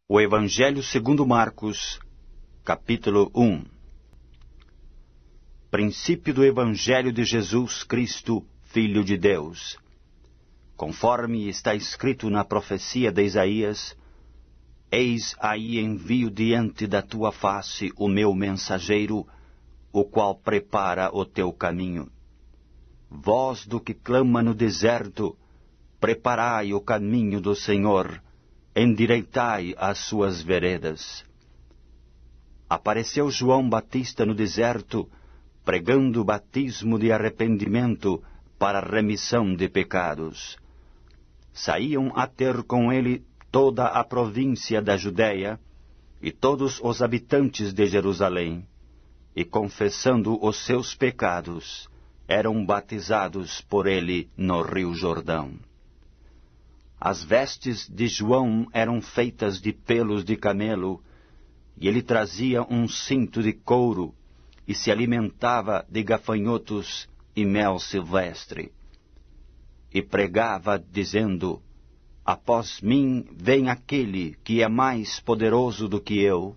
O Evangelho segundo Marcos, capítulo 1. Princípio do Evangelho de Jesus Cristo, Filho de Deus. Conforme está escrito na profecia de Isaías: Eis aí envio diante da tua face o meu mensageiro, o qual prepara o teu caminho. Voz do que clama no deserto: preparai o caminho do Senhor, endireitai as suas veredas. Apareceu João Batista no deserto, pregando o batismo de arrependimento para a remissão de pecados. Saíam a ter com ele toda a província da Judéia e todos os habitantes de Jerusalém, e confessando os seus pecados, eram batizados por ele no Rio Jordão. As vestes de João eram feitas de pelos de camelo, e ele trazia um cinto de couro, e se alimentava de gafanhotos e mel silvestre. E pregava, dizendo: Após mim vem aquele que é mais poderoso do que eu,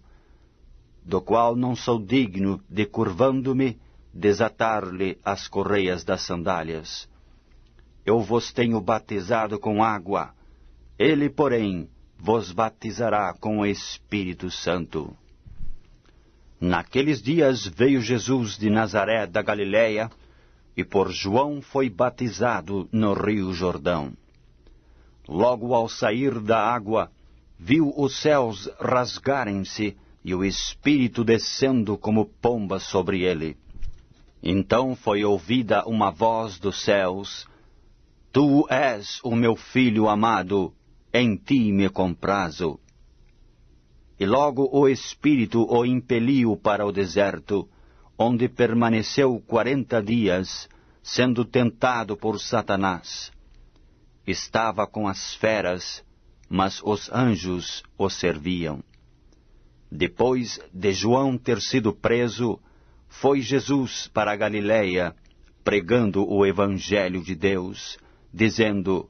do qual não sou digno de, curvando-me, desatar-lhe as correias das sandálias. Eu vos tenho batizado com água, ele, porém, vos batizará com o Espírito Santo. Naqueles dias veio Jesus de Nazaré da Galileia, e por João foi batizado no Rio Jordão. Logo ao sair da água, viu os céus rasgarem-se e o Espírito descendo como pomba sobre ele. Então foi ouvida uma voz dos céus: Tu és o meu Filho amado, em ti me comprazo. E logo o Espírito o impeliu para o deserto, onde permaneceu 40 dias, sendo tentado por Satanás. Estava com as feras, mas os anjos o serviam. Depois de João ter sido preso, foi Jesus para a Galileia, pregando o Evangelho de Deus, dizendo: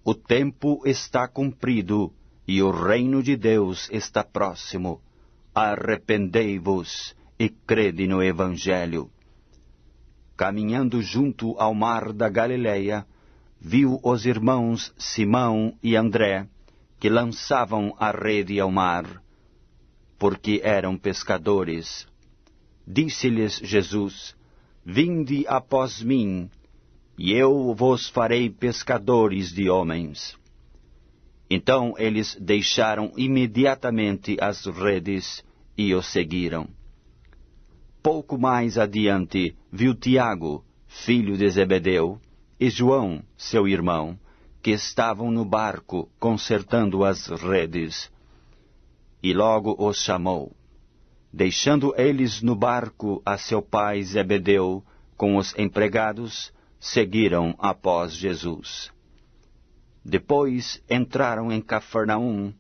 O tempo está cumprido, e o reino de Deus está próximo. Arrependei-vos e crede no Evangelho. Caminhando junto ao mar da Galileia, viu os irmãos Simão e André, que lançavam a rede ao mar, porque eram pescadores. Disse-lhes Jesus: Vinde após mim, e eu vos farei pescadores de homens. Então eles deixaram imediatamente as redes e o seguiram. Pouco mais adiante viu Tiago, filho de Zebedeu, e João, seu irmão, que estavam no barco consertando as redes. E logo os chamou. Deixando eles no barco a seu pai Zebedeu com os empregados, seguiram após Jesus. Depois entraram em Cafarnaum,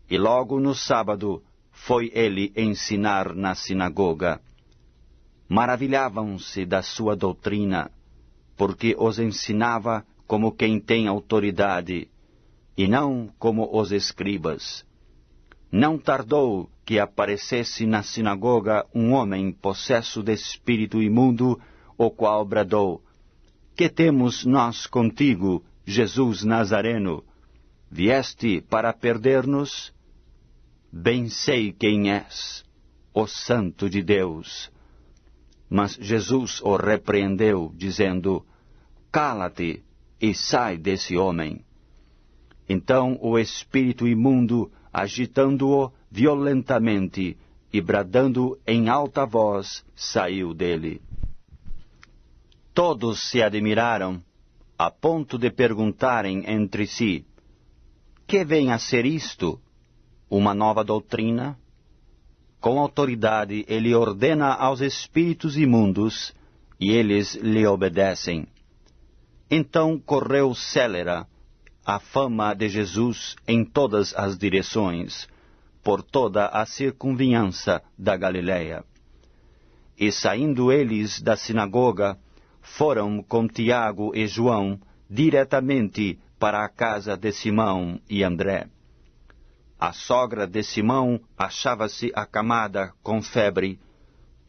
e logo no sábado foi ele ensinar na sinagoga. Maravilhavam-se da sua doutrina, porque os ensinava como quem tem autoridade, e não como os escribas. Não tardou que aparecesse na sinagoga um homem possesso de espírito imundo, o qual bradou: Que temos nós contigo, Jesus Nazareno? Vieste para perder-nos? Bem sei quem és, o Santo de Deus. Mas Jesus o repreendeu, dizendo: Cala-te e sai desse homem. Então o espírito imundo, agitando-o violentamente e bradando em alta voz, saiu dele. Todos se admiraram, a ponto de perguntarem entre si: Que vem a ser isto? Uma nova doutrina? Com autoridade ele ordena aos espíritos imundos, e eles lhe obedecem. Então correu célera a fama de Jesus em todas as direções, por toda a circunviança da Galileia. E saindo eles da sinagoga, foram com Tiago e João diretamente para a casa de Simão e André. a sogra de Simão achava-se acamada com febre,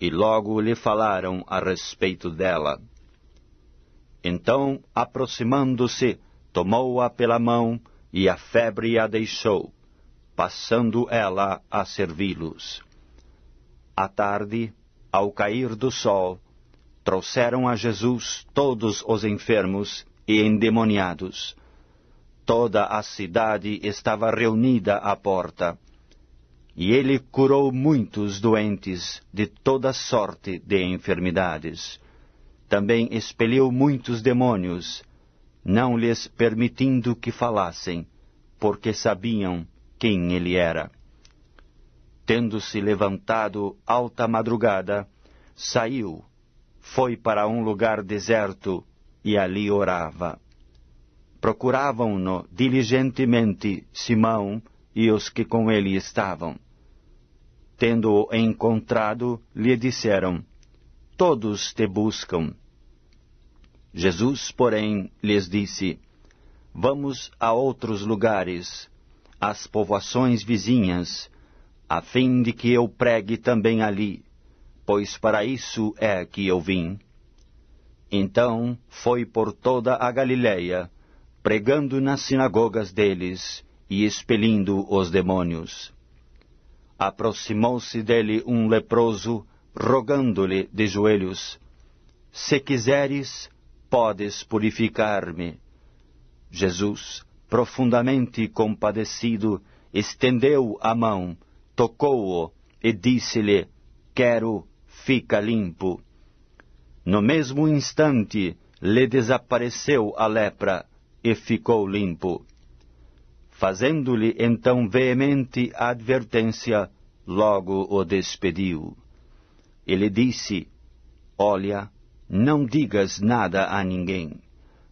e logo lhe falaram a respeito dela. Então, aproximando-se, tomou-a pela mão, e a febre a deixou, passando ela a servi-los. À tarde, ao cair do sol, trouxeram a Jesus todos os enfermos e endemoniados. Toda a cidade estava reunida à porta, e ele curou muitos doentes de toda sorte de enfermidades. Também expeliu muitos demônios, não lhes permitindo que falassem, porque sabiam quem ele era. Tendo-se levantado alta madrugada, saiu, foi para um lugar deserto e ali orava. Procuravam-no diligentemente Simão e os que com ele estavam. Tendo-o encontrado, lhe disseram: todos te buscam. Jesus, porém, lhes disse: vamos a outros lugares, às povoações vizinhas, a fim de que eu pregue também ali, pois para isso é que eu vim. Então foi por toda a Galiléia, pregando nas sinagogas deles e expelindo os demônios. Aproximou-se dele um leproso, rogando-lhe de joelhos: se quiseres, podes purificar-me. Jesus, profundamente compadecido, estendeu a mão, tocou-o e disse-lhe: quero, fica limpo. No mesmo instante, lhe desapareceu a lepra e ficou limpo. Fazendo-lhe então veemente advertência, logo o despediu. Ele disse: olha, não digas nada a ninguém,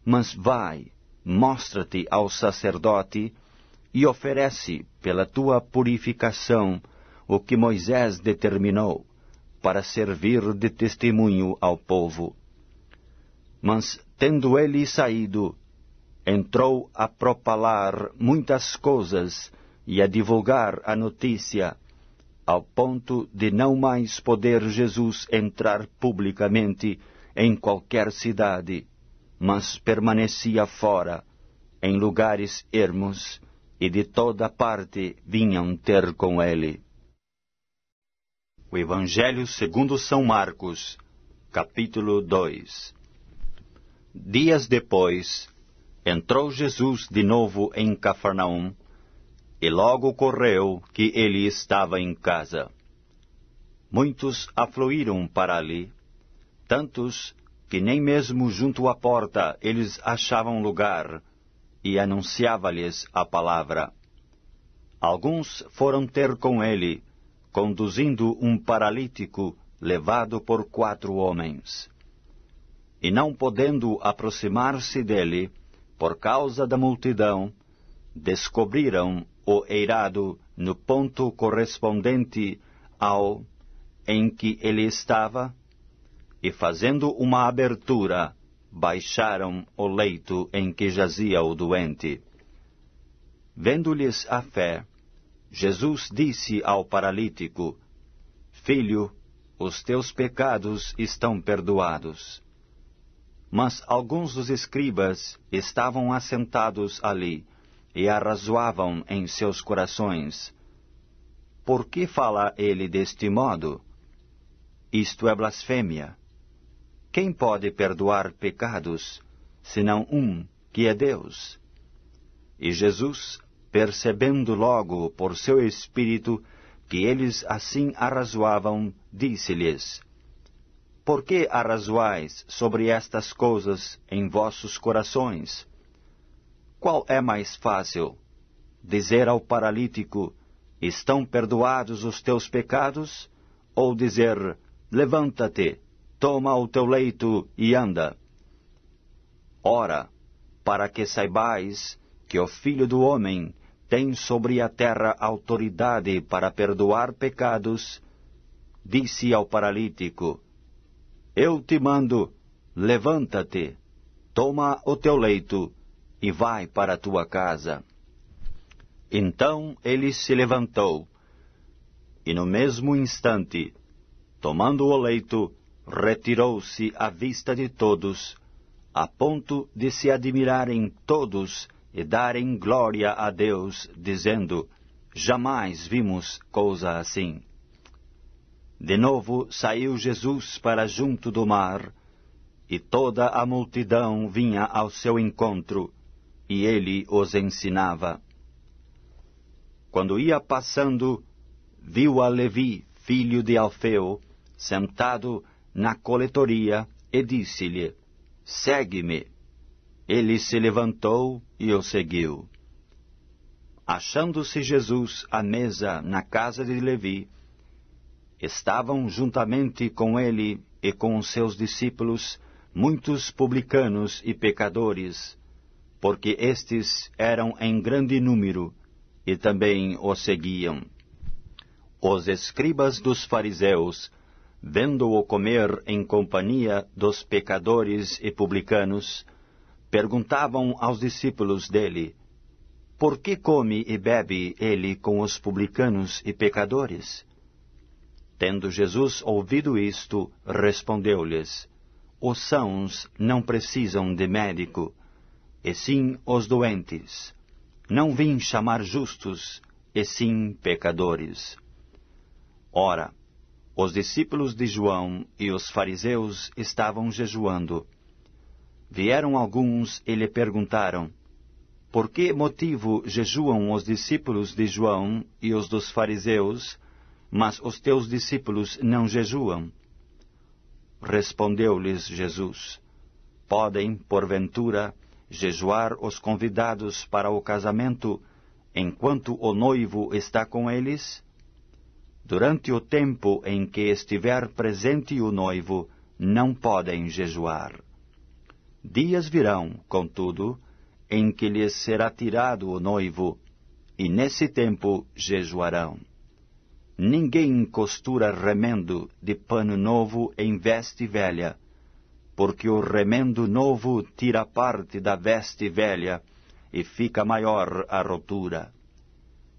mas vai, mostra-te ao sacerdote e oferece pela tua purificação o que Moisés determinou, para servir de testemunho ao povo. Mas, tendo ele saído, entrou a propalar muitas coisas e a divulgar a notícia, ao ponto de não mais poder Jesus entrar publicamente em qualquer cidade, mas permanecia fora, em lugares ermos, e de toda parte vinham ter com ele. O Evangelho segundo São Marcos, capítulo 2. Dias depois, entrou Jesus de novo em Cafarnaum, e logo correu que ele estava em casa. Muitos afluíram para ali, tantos que nem mesmo junto à porta eles achavam lugar, e anunciava-lhes a palavra. Alguns foram ter com ele, conduzindo um paralítico levado por 4 homens. E não podendo aproximar-se dele, por causa da multidão, descobriram o eirado no ponto correspondente ao em que ele estava, e fazendo uma abertura, baixaram o leito em que jazia o doente. Vendo-lhes a fé, Jesus disse ao paralítico: filho, os teus pecados estão perdoados. Mas alguns dos escribas estavam assentados ali, e arrazoavam em seus corações: por que fala ele deste modo? Isto é blasfêmia. Quem pode perdoar pecados, senão um, que é Deus? E Jesus, percebendo logo por seu espírito que eles assim arrazoavam, disse-lhes: por que arrazoais sobre estas coisas em vossos corações? Qual é mais fácil, dizer ao paralítico: estão perdoados os teus pecados? Ou dizer: levanta-te, toma o teu leito e anda? Ora, para que saibais que o Filho do Homem tem sobre a terra autoridade para perdoar pecados, disse ao paralítico: eu te mando, levanta-te, toma o teu leito e vai para a tua casa. Então ele se levantou, e no mesmo instante, tomando o leito, retirou-se à vista de todos, a ponto de se admirarem todos e darem glória a Deus, dizendo: jamais vimos coisa assim. De novo saiu Jesus para junto do mar, e toda a multidão vinha ao seu encontro, e ele os ensinava. Quando ia passando, viu a Levi, filho de Alfeu, sentado na coletoria, e disse-lhe: segue-me. Ele se levantou e o seguiu. Achando-se Jesus à mesa na casa de Levi, estavam juntamente com ele e com os seus discípulos muitos publicanos e pecadores, porque estes eram em grande número, e também o seguiam. Os escribas dos fariseus, vendo-o comer em companhia dos pecadores e publicanos, perguntavam aos discípulos dele: por que come e bebe ele com os publicanos e pecadores? Tendo Jesus ouvido isto, respondeu-lhes: os sãos não precisam de médico, e sim os doentes. Não vim chamar justos, e sim pecadores. Ora, os discípulos de João e os fariseus estavam jejuando. Vieram alguns e lhe perguntaram: por que motivo jejuam os discípulos de João e os dos fariseus, mas os teus discípulos não jejuam? Respondeu-lhes Jesus: podem, porventura, jejuar os convidados para o casamento, enquanto o noivo está com eles? Durante o tempo em que estiver presente o noivo, não podem jejuar. Dias virão, contudo, em que lhes será tirado o noivo, e nesse tempo jejuarão. Ninguém costura remendo de pano novo em veste velha, porque o remendo novo tira parte da veste velha, e fica maior a rotura.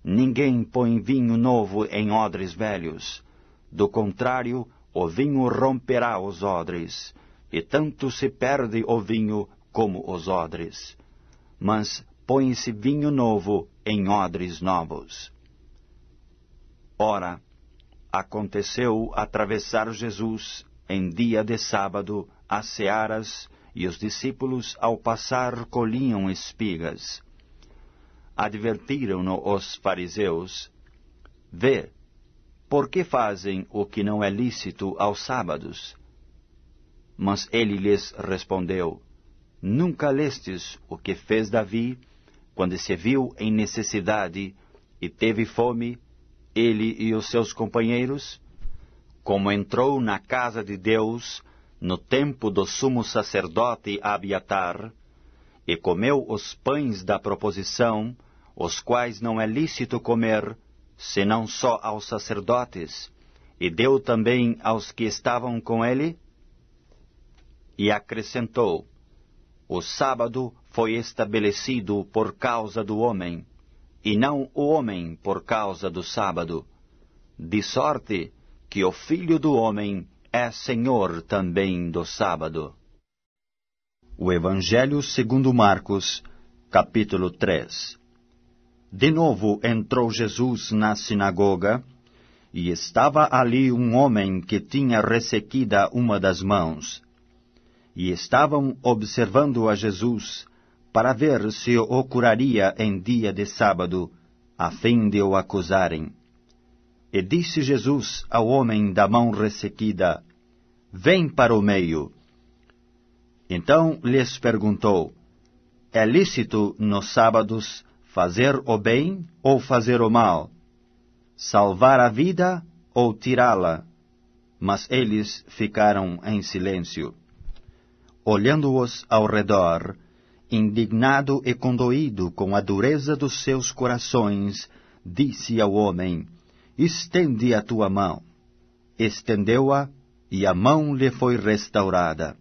Ninguém põe vinho novo em odres velhos. Do contrário, o vinho romperá os odres, e tanto se perde o vinho como os odres. Mas põe-se vinho novo em odres novos. Ora, aconteceu atravessar Jesus, em dia de sábado, as searas, e os discípulos, ao passar, colhiam espigas. Advertiram-no os fariseus: vê, por que fazem o que não é lícito aos sábados? Mas ele lhes respondeu: nunca lestes o que fez Davi, quando se viu em necessidade e teve fome, ele e os seus companheiros? Como entrou na casa de Deus, no tempo do sumo sacerdote Abiatar, e comeu os pães da proposição, os quais não é lícito comer, senão só aos sacerdotes, e deu também aos que estavam com ele? E acrescentou: o sábado foi estabelecido por causa do homem, e não o homem por causa do sábado, de sorte que o Filho do Homem é Senhor também do sábado. O Evangelho segundo Marcos, capítulo 3. De novo entrou Jesus na sinagoga, e estava ali um homem que tinha ressequida uma das mãos. E estavam observando a Jesus, para ver se o curaria em dia de sábado, a fim de o acusarem. E disse Jesus ao homem da mão ressequida: vem para o meio. Então lhes perguntou: é lícito nos sábados fazer o bem ou fazer o mal? Salvar a vida ou tirá-la? Mas eles ficaram em silêncio. Olhando-os ao redor, indignado e condoído com a dureza dos seus corações, disse ao homem: estende a tua mão. Estendeu-a, e a mão lhe foi restaurada.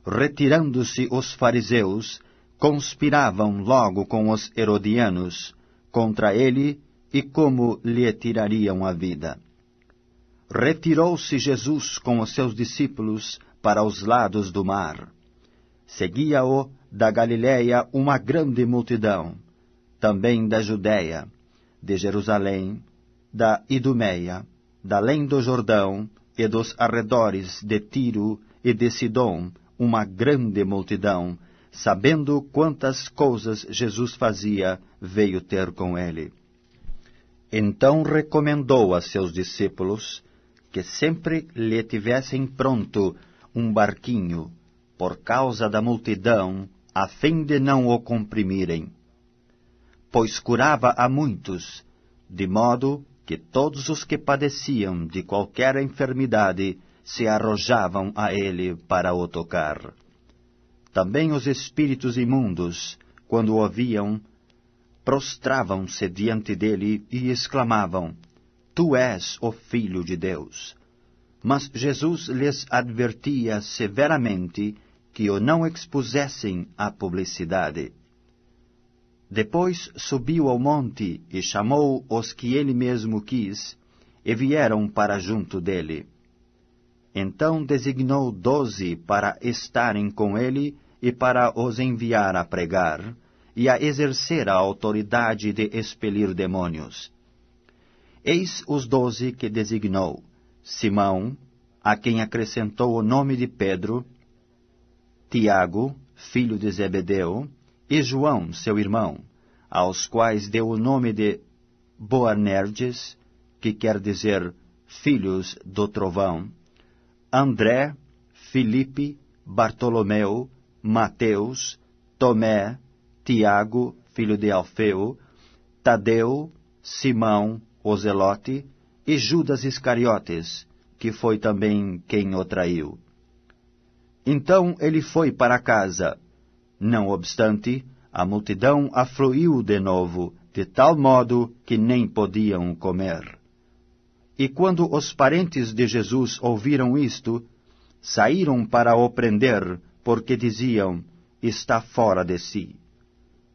Retirando-se os fariseus, conspiravam logo com os herodianos, contra ele e como lhe tirariam a vida. Retirou-se Jesus com os seus discípulos para os lados do mar. Seguia-o da Galiléia uma grande multidão, também da Judéia, de Jerusalém, da Idumeia, da além do Jordão e dos arredores de Tiro e de Sidom, uma grande multidão, sabendo quantas coisas Jesus fazia, veio ter com ele. Então recomendou a seus discípulos que sempre lhe tivessem pronto um barquinho, por causa da multidão, a fim de não o comprimirem. Pois curava a muitos, de modo que todos os que padeciam de qualquer enfermidade se arrojavam a ele para o tocar. Também os espíritos imundos, quando o viam, prostravam-se diante dele e exclamavam: Tu és o Filho de Deus. Mas Jesus lhes advertia severamente que o não expusessem à publicidade. Depois subiu ao monte e chamou os que ele mesmo quis, e vieram para junto dele. Então designou 12 para estarem com ele e para os enviar a pregar, e a exercer a autoridade de expelir demônios. Eis os 12 que designou: Simão, a quem acrescentou o nome de Pedro, Tiago, filho de Zebedeu, e João, seu irmão, aos quais deu o nome de Boanerges, que quer dizer filhos do trovão, André, Filipe, Bartolomeu, Mateus, Tomé, Tiago, filho de Alfeu, Tadeu, Simão, o Zelote, e Judas Iscariotes, que foi também quem o traiu. Então ele foi para casa. Não obstante, a multidão afluiu de novo, de tal modo que nem podiam comer. E quando os parentes de Jesus ouviram isto, saíram para o prender, porque diziam: Está fora de si.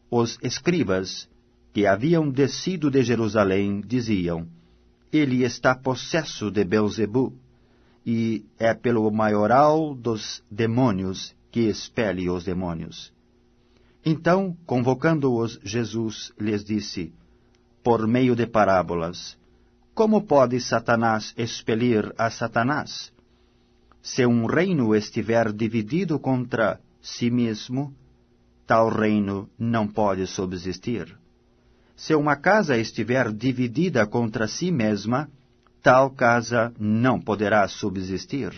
Os escribas, que haviam descido de Jerusalém, diziam: Ele está possesso de Belzebu, e é pelo maioral dos demônios que expele os demônios. Então, convocando-os, Jesus lhes disse, por meio de parábolas: Como pode Satanás expelir a Satanás? Se um reino estiver dividido contra si mesmo, tal reino não pode subsistir. Se uma casa estiver dividida contra si mesma, tal casa não poderá subsistir.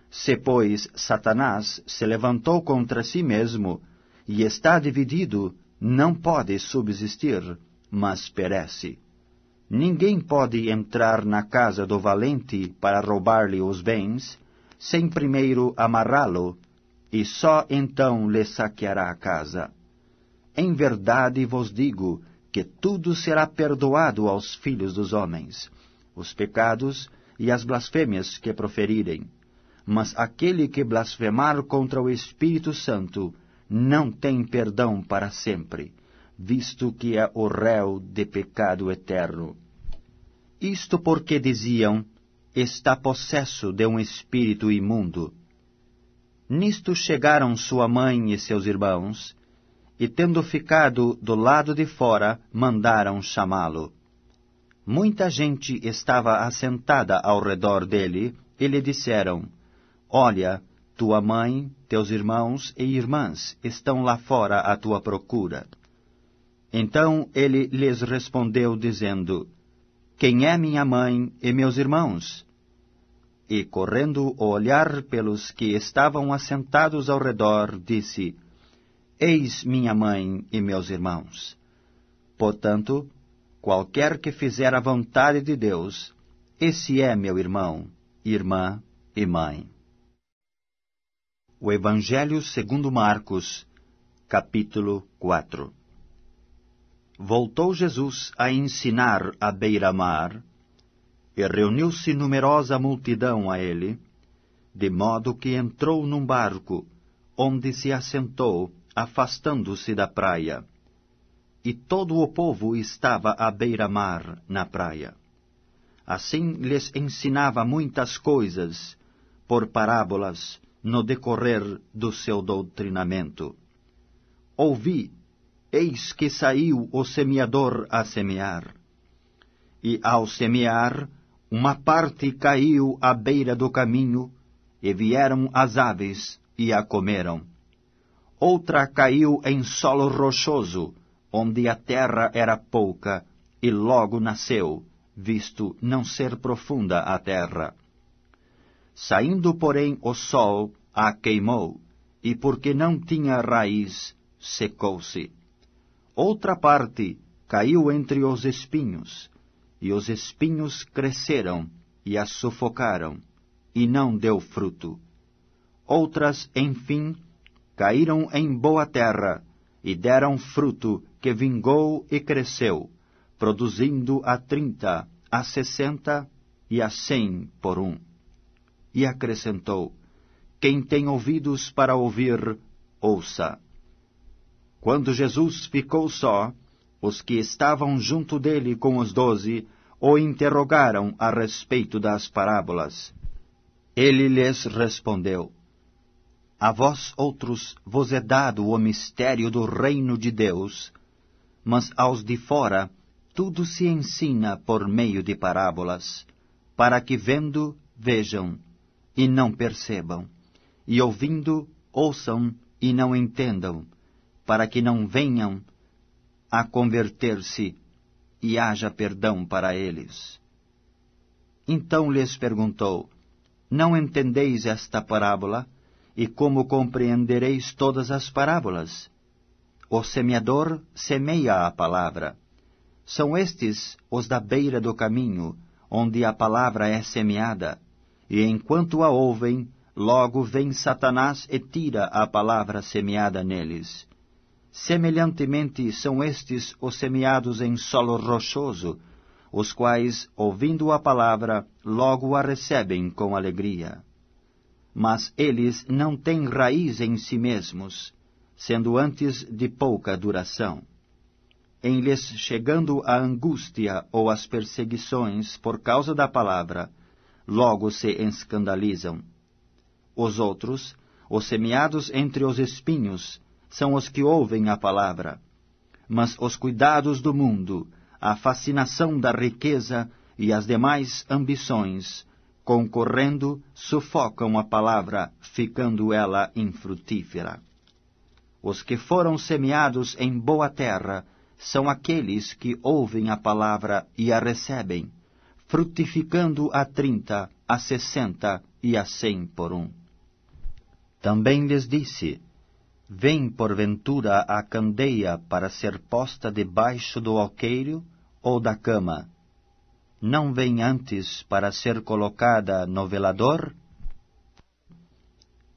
Se, pois, Satanás se levantou contra si mesmo e está dividido, não pode subsistir, mas perece. Ninguém pode entrar na casa do valente para roubar-lhe os bens, sem primeiro amarrá-lo, e só então lhe saqueará a casa. Em verdade vos digo que tudo será perdoado aos filhos dos homens, os pecados e as blasfêmias que proferirem. Mas aquele que blasfemar contra o Espírito Santo não tem perdão para sempre, visto que é o réu de pecado eterno. Isto porque diziam: Está possesso de um espírito imundo. Nisto chegaram sua mãe e seus irmãos, e tendo ficado do lado de fora, mandaram chamá-lo. Muita gente estava assentada ao redor dele, e lhe disseram: Olha, tua mãe, teus irmãos e irmãs estão lá fora à tua procura. Então ele lhes respondeu, dizendo: Quem é minha mãe e meus irmãos? E, correndo o olhar pelos que estavam assentados ao redor, disse: Eis minha mãe e meus irmãos. Portanto, qualquer que fizer a vontade de Deus, esse é meu irmão, irmã e mãe. O Evangelho segundo Marcos, capítulo 4. Voltou Jesus a ensinar à beira-mar, e reuniu-se numerosa multidão a ele, de modo que entrou num barco, onde se assentou, afastando-se da praia. e todo o povo estava à beira-mar, na praia. Assim lhes ensinava muitas coisas, por parábolas, no decorrer do seu doutrinamento. Ouvi, eis que saiu o semeador a semear. E ao semear, uma parte caiu à beira do caminho, e vieram as aves e a comeram. Outra caiu em solo rochoso, onde a terra era pouca, e logo nasceu, visto não ser profunda a terra. Saindo, porém, o sol, a queimou, e porque não tinha raiz, secou-se. Outra parte caiu entre os espinhos, e os espinhos cresceram e a sufocaram, e não deu fruto. Outras, enfim, caíram em boa terra, e deram fruto que vingou e cresceu, produzindo a 30, a 60 e a 100 por um. E acrescentou, quem tem ouvidos para ouvir, ouça. Quando Jesus ficou só, os que estavam junto dele com os 12 o interrogaram a respeito das parábolas. Ele lhes respondeu, a vós outros vos é dado o mistério do reino de Deus, mas aos de fora tudo se ensina por meio de parábolas, para que vendo, vejam, e não percebam, e ouvindo, ouçam e não entendam, para que não venham a converter-se e haja perdão para eles. Então lhes perguntou, não entendeis esta parábola? E como compreendereis todas as parábolas? O semeador semeia a palavra. São estes os da beira do caminho, onde a palavra é semeada, e enquanto a ouvem, logo vem Satanás e tira a palavra semeada neles. Semelhantemente são estes os semeados em solo rochoso, os quais, ouvindo a palavra, logo a recebem com alegria. Mas eles não têm raiz em si mesmos, sendo antes de pouca duração. Em lhes chegando a angústia ou as perseguições por causa da palavra, logo se escandalizam. Os outros, os semeados entre os espinhos, são os que ouvem a palavra. Mas os cuidados do mundo, a fascinação da riqueza e as demais ambições, concorrendo, sufocam a palavra, ficando ela infrutífera. Os que foram semeados em boa terra são aqueles que ouvem a palavra e a recebem, frutificando a 30, a 60 e a 100 por um. Também lhes disse, vem porventura a candeia para ser posta debaixo do alqueire ou da cama? Não vem antes para ser colocada no velador?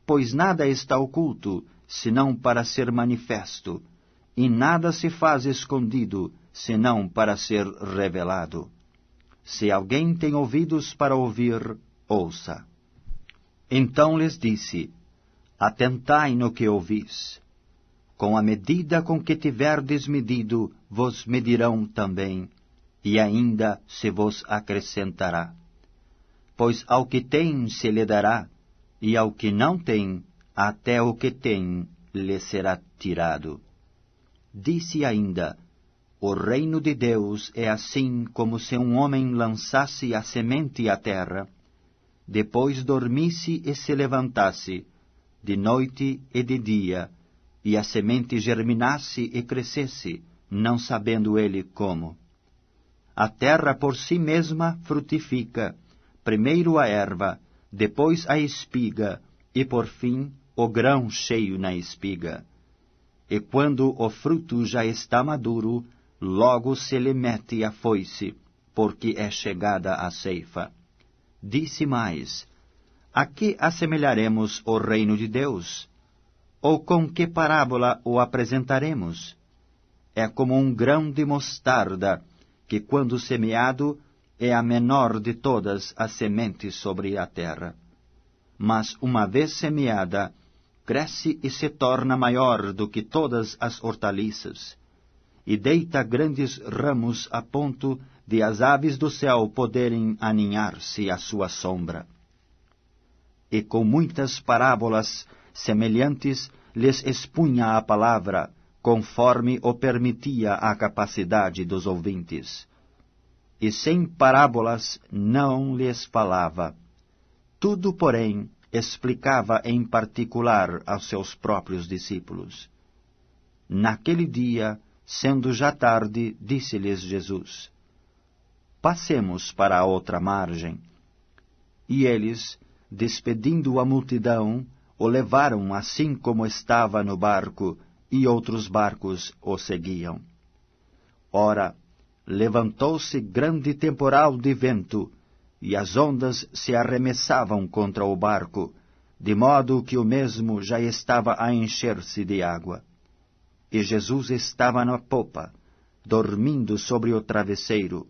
Pois nada está oculto, senão para ser manifesto, e nada se faz escondido, senão para ser revelado. Se alguém tem ouvidos para ouvir, ouça. Então lhes disse, atentai no que ouvis. Com a medida com que tiverdes medido, vos medirão também, e ainda se vos acrescentará. Pois ao que tem se lhe dará, e ao que não tem, até o que tem lhe será tirado. Disse ainda, o reino de Deus é assim como se um homem lançasse a semente à terra, depois dormisse e se levantasse, de noite e de dia, e a semente germinasse e crescesse, não sabendo ele como. A terra por si mesma frutifica, primeiro a erva, depois a espiga, e por fim o grão cheio na espiga. E quando o fruto já está maduro, logo se lhe mete a foice, porque é chegada a ceifa. Disse mais, a que assemelharemos o reino de Deus? Ou com que parábola o apresentaremos? É como um grão de mostarda, que quando semeado é a menor de todas as sementes sobre a terra. Mas uma vez semeada, cresce e se torna maior do que todas as hortaliças, e deita grandes ramos a ponto de as aves do céu poderem aninhar-se à sua sombra. E com muitas parábolas semelhantes lhes expunha a palavra, conforme o permitia a capacidade dos ouvintes. E sem parábolas não lhes falava. Tudo, porém, explicava em particular aos seus próprios discípulos. Naquele dia, sendo já tarde, disse-lhes Jesus: Passemos para a outra margem. E eles, despedindo a multidão, o levaram assim como estava no barco, e outros barcos o seguiam. Ora, levantou-se grande temporal de vento, e as ondas se arremessavam contra o barco, de modo que o mesmo já estava a encher-se de água. E Jesus estava na popa, dormindo sobre o travesseiro.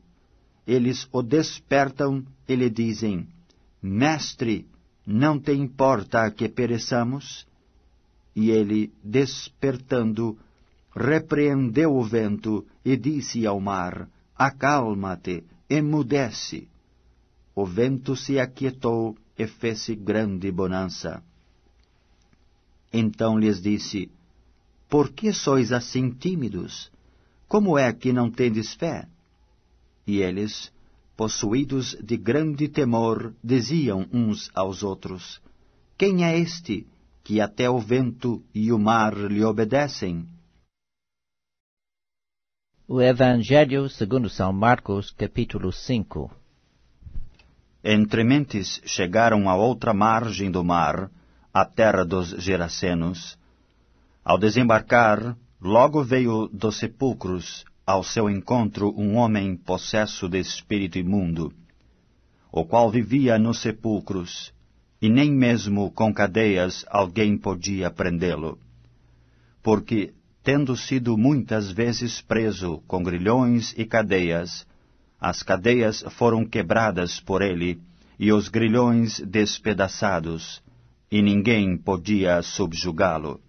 Eles o despertam e lhe dizem: Mestre, não te importa que pereçamos? E ele, despertando, repreendeu o vento e disse ao mar: Acalma-te, emudece. O vento se aquietou e fez-se grande bonança. Então lhes disse: Por que sois assim tímidos? Como é que não tendes fé? E eles, possuídos de grande temor, diziam uns aos outros: Quem é este, que até o vento e o mar lhe obedecem? O Evangelho segundo São Marcos, capítulo 5. Entrementes chegaram à outra margem do mar, à terra dos Gerasenos. Ao desembarcar, logo veio dos sepulcros ao seu encontro um homem possesso de espírito imundo, o qual vivia nos sepulcros, e nem mesmo com cadeias alguém podia prendê-lo, porque, tendo sido muitas vezes preso com grilhões e cadeias, as cadeias foram quebradas por ele e os grilhões despedaçados, e ninguém podia subjugá-lo.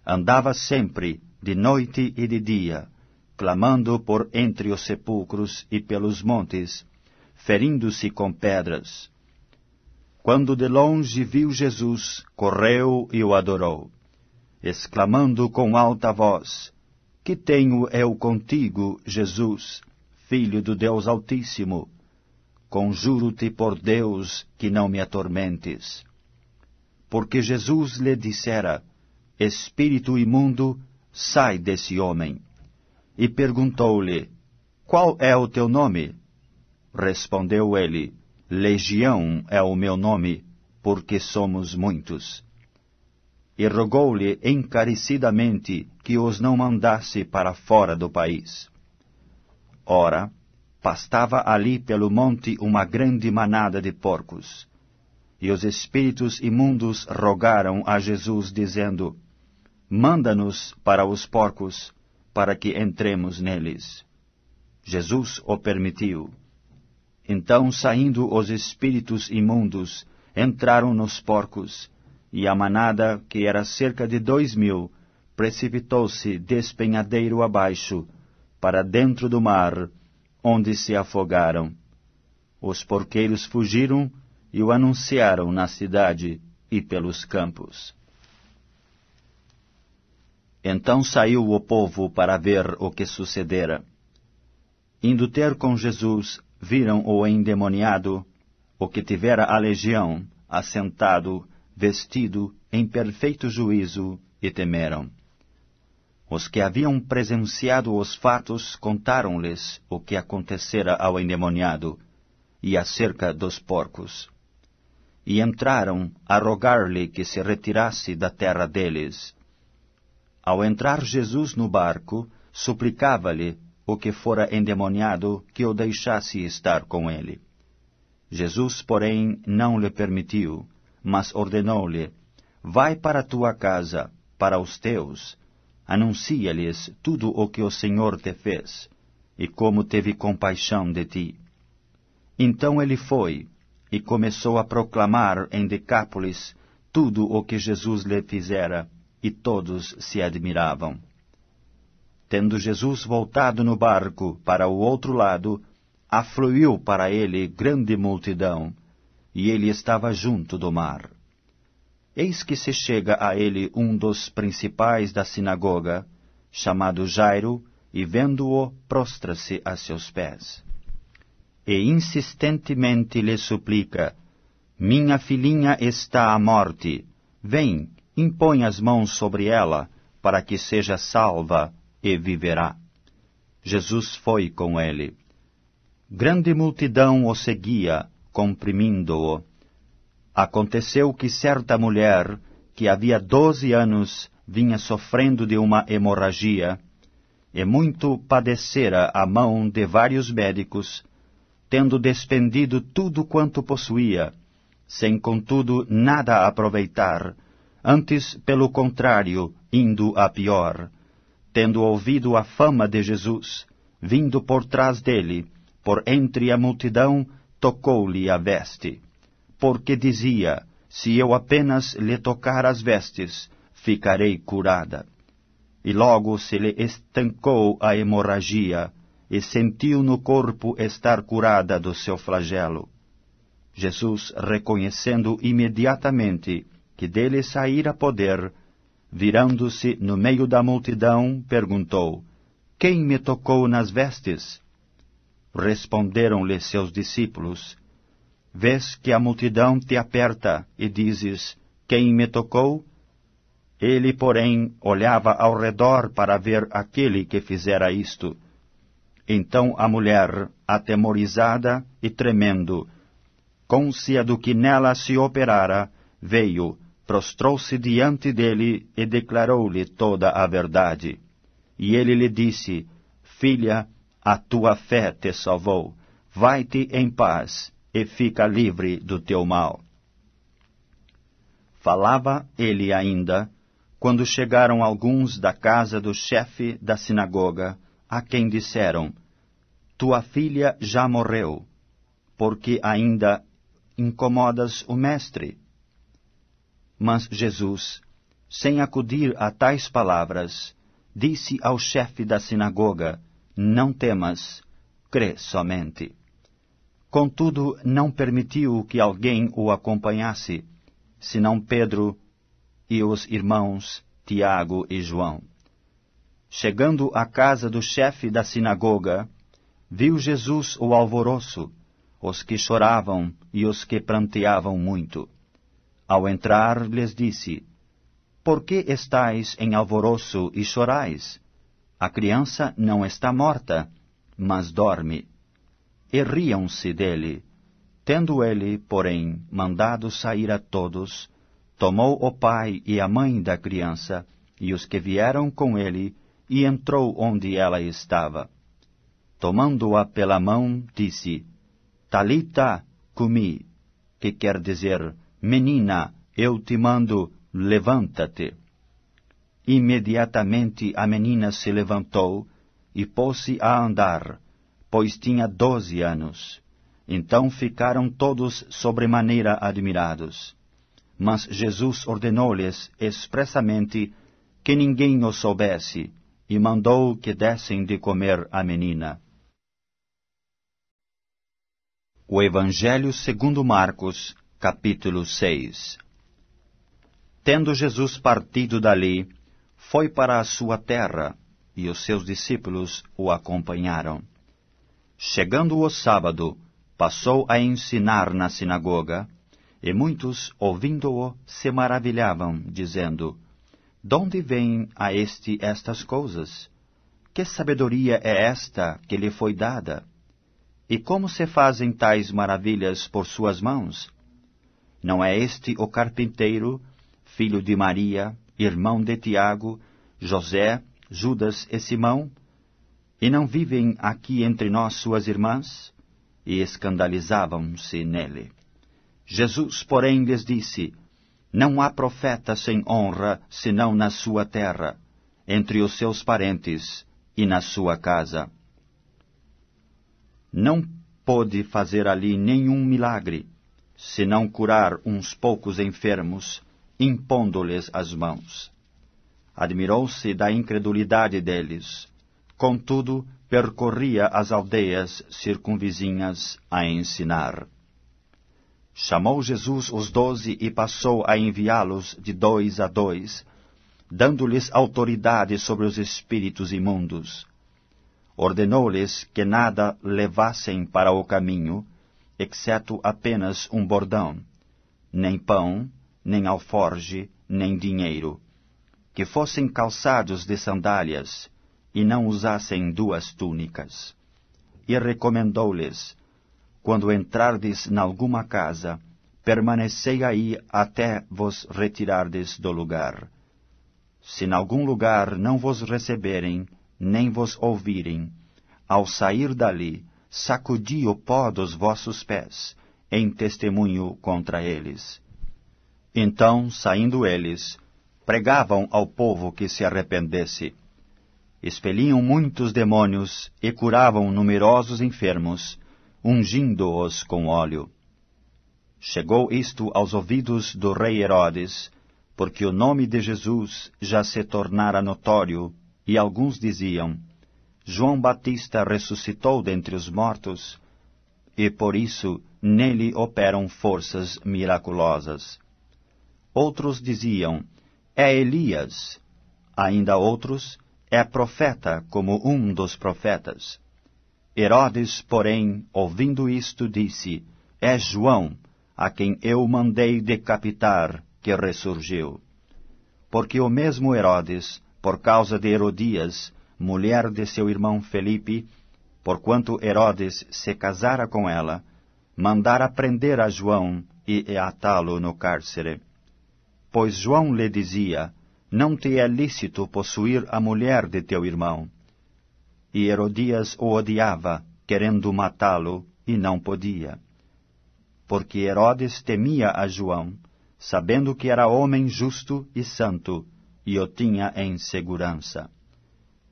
Andava sempre, de noite e de dia, clamando por entre os sepulcros e pelos montes, ferindo-se com pedras. Quando de longe viu Jesus, correu e o adorou, exclamando com alta voz: Que tenho eu contigo, Jesus, Filho do Deus Altíssimo? Conjuro-te por Deus que não me atormentes. Porque Jesus lhe dissera: Espírito imundo, sai desse homem. E perguntou-lhe: Qual é o teu nome? Respondeu ele: Legião é o meu nome, porque somos muitos. E rogou-lhe encarecidamente que os não mandasse para fora do país. Ora, pastava ali pelo monte uma grande manada de porcos. E os espíritos imundos rogaram a Jesus, dizendo: Manda-nos para os porcos, para que entremos neles. Jesus o permitiu. Então, saindo os espíritos imundos, entraram nos porcos, e a manada, que era cerca de 2.000, precipitou-se despenhadeiro abaixo, para dentro do mar, onde se afogaram. Os porqueiros fugiram e o anunciaram na cidade e pelos campos. Então saiu o povo para ver o que sucedera. Indo ter com Jesus, viram o endemoniado, o que tivera a legião, assentado, vestido, em perfeito juízo, e temeram. Os que haviam presenciado os fatos contaram-lhes o que acontecera ao endemoniado, e acerca dos porcos. E entraram a rogar-lhe que se retirasse da terra deles. Ao entrar Jesus no barco, suplicava-lhe o que fora endemoniado que o deixasse estar com ele. Jesus, porém, não lhe permitiu, mas ordenou-lhe: Vai para a tua casa, para os teus, anuncia-lhes tudo o que o Senhor te fez, e como teve compaixão de ti. Então ele foi, e começou a proclamar em Decápolis tudo o que Jesus lhe fizera, e todos se admiravam. tendo Jesus voltado no barco para o outro lado, afluiu para ele grande multidão, e ele estava junto do mar. Eis que se chega a ele um dos principais da sinagoga, chamado Jairo, e vendo-o, prostra-se a seus pés. E insistentemente lhe suplica: minha filhinha está à morte. Vem, impõe as mãos sobre ela, para que seja salva e viverá. Jesus foi com ele. Grande multidão o seguia, comprimindo-o. Aconteceu que certa mulher, que havia 12 anos, vinha sofrendo de uma hemorragia, e muito padecera à mão de vários médicos, tendo despendido tudo quanto possuía, sem contudo nada aproveitar, antes, pelo contrário, indo a pior, tendo ouvido a fama de Jesus, vindo por trás dele, por entre a multidão, tocou-lhe a veste, porque dizia: se eu apenas lhe tocar as vestes, ficarei curada. E logo se lhe estancou a hemorragia, e sentiu no corpo estar curada do seu flagelo. Jesus, reconhecendo imediatamente que dele saíra poder, virando-se no meio da multidão, perguntou: quem me tocou nas vestes? Responderam-lhe seus discípulos: vês que a multidão te aperta, e dizes: quem me tocou? Ele, porém, olhava ao redor para ver aquele que fizera isto. Então a mulher, atemorizada e tremendo, cônscia do que nela se operara, veio, prostrou-se diante dele e declarou-lhe toda a verdade. E ele lhe disse: filha, a tua fé te salvou. Vai-te em paz e fica livre do teu mal. Falava ele ainda, quando chegaram alguns da casa do chefe da sinagoga, a quem disseram: tua filha já morreu, porque ainda incomodas o mestre? Mas Jesus, sem acudir a tais palavras, disse ao chefe da sinagoga: não temas, crê somente. Contudo, não permitiu que alguém o acompanhasse, senão Pedro e os irmãos Tiago e João. Chegando à casa do chefe da sinagoga, viu Jesus o alvoroço, os que choravam e os que pranteavam muito. Ao entrar, lhes disse: por que estáis em alvoroço e chorais? A criança não está morta, mas dorme. E riam-se dele. Tendo ele, porém, mandado sair a todos, tomou o pai e a mãe da criança, e os que vieram com ele, e entrou onde ela estava. Tomando-a pela mão, disse: Talita cumi, que quer dizer: menina, eu te mando, levanta-te. Imediatamente a menina se levantou e pôs-se a andar, pois tinha 12 anos. Então ficaram todos sobremaneira admirados. Mas Jesus ordenou-lhes expressamente que ninguém o soubesse, e mandou que dessem de comer à menina. O Evangelho segundo Marcos, capítulo 6. Tendo Jesus partido dali, foi para a sua terra, e os seus discípulos o acompanharam. Chegando o sábado, passou a ensinar na sinagoga, e muitos, ouvindo-o, se maravilhavam, dizendo: donde vêm a este estas coisas? Que sabedoria é esta que lhe foi dada? E como se fazem tais maravilhas por suas mãos? Não é este o carpinteiro, filho de Maria, irmão de Tiago, José, Judas e Simão? E não vivem aqui entre nós suas irmãs? E escandalizavam-se nele. Jesus, porém, lhes disse: não há profeta sem honra, senão na sua terra, entre os seus parentes e na sua casa. Não pôde fazer ali nenhum milagre, senão curar uns poucos enfermos, impondo-lhes as mãos. Admirou-se da incredulidade deles, contudo, percorria as aldeias circunvizinhas a ensinar. Chamou Jesus os 12 e passou a enviá-los de 2 a 2, dando-lhes autoridade sobre os espíritos imundos. Ordenou-lhes que nada levassem para o caminho, exceto apenas um bordão, nem pão, nem alforge, nem dinheiro, que fossem calçados de sandálias, e não usassem 2 túnicas. E recomendou-lhes: quando entrardes nalguma casa, permanecei aí até vos retirardes do lugar. Se nalgum lugar não vos receberem, nem vos ouvirem, ao sair dali, sacudi o pó dos vossos pés, em testemunho contra eles. Então, saindo eles, pregavam ao povo que se arrependesse. Expeliam muitos demônios e curavam numerosos enfermos, ungindo-os com óleo. Chegou isto aos ouvidos do rei Herodes, porque o nome de Jesus já se tornara notório, e alguns diziam: João Batista ressuscitou dentre os mortos, e por isso nele operam forças miraculosas. Outros diziam: é Elias. Ainda outros: é profeta como um dos profetas. Herodes, porém, ouvindo isto, disse: é João, a quem eu mandei decapitar, que ressurgiu. Porque o mesmo Herodes, por causa de Herodias, mulher de seu irmão Felipe, porquanto Herodes se casara com ela, mandara prender a João e atá-lo no cárcere. Pois João lhe dizia: não te é lícito possuir a mulher de teu irmão. E Herodias o odiava, querendo matá-lo, e não podia. Porque Herodes temia a João, sabendo que era homem justo e santo, e o tinha em segurança.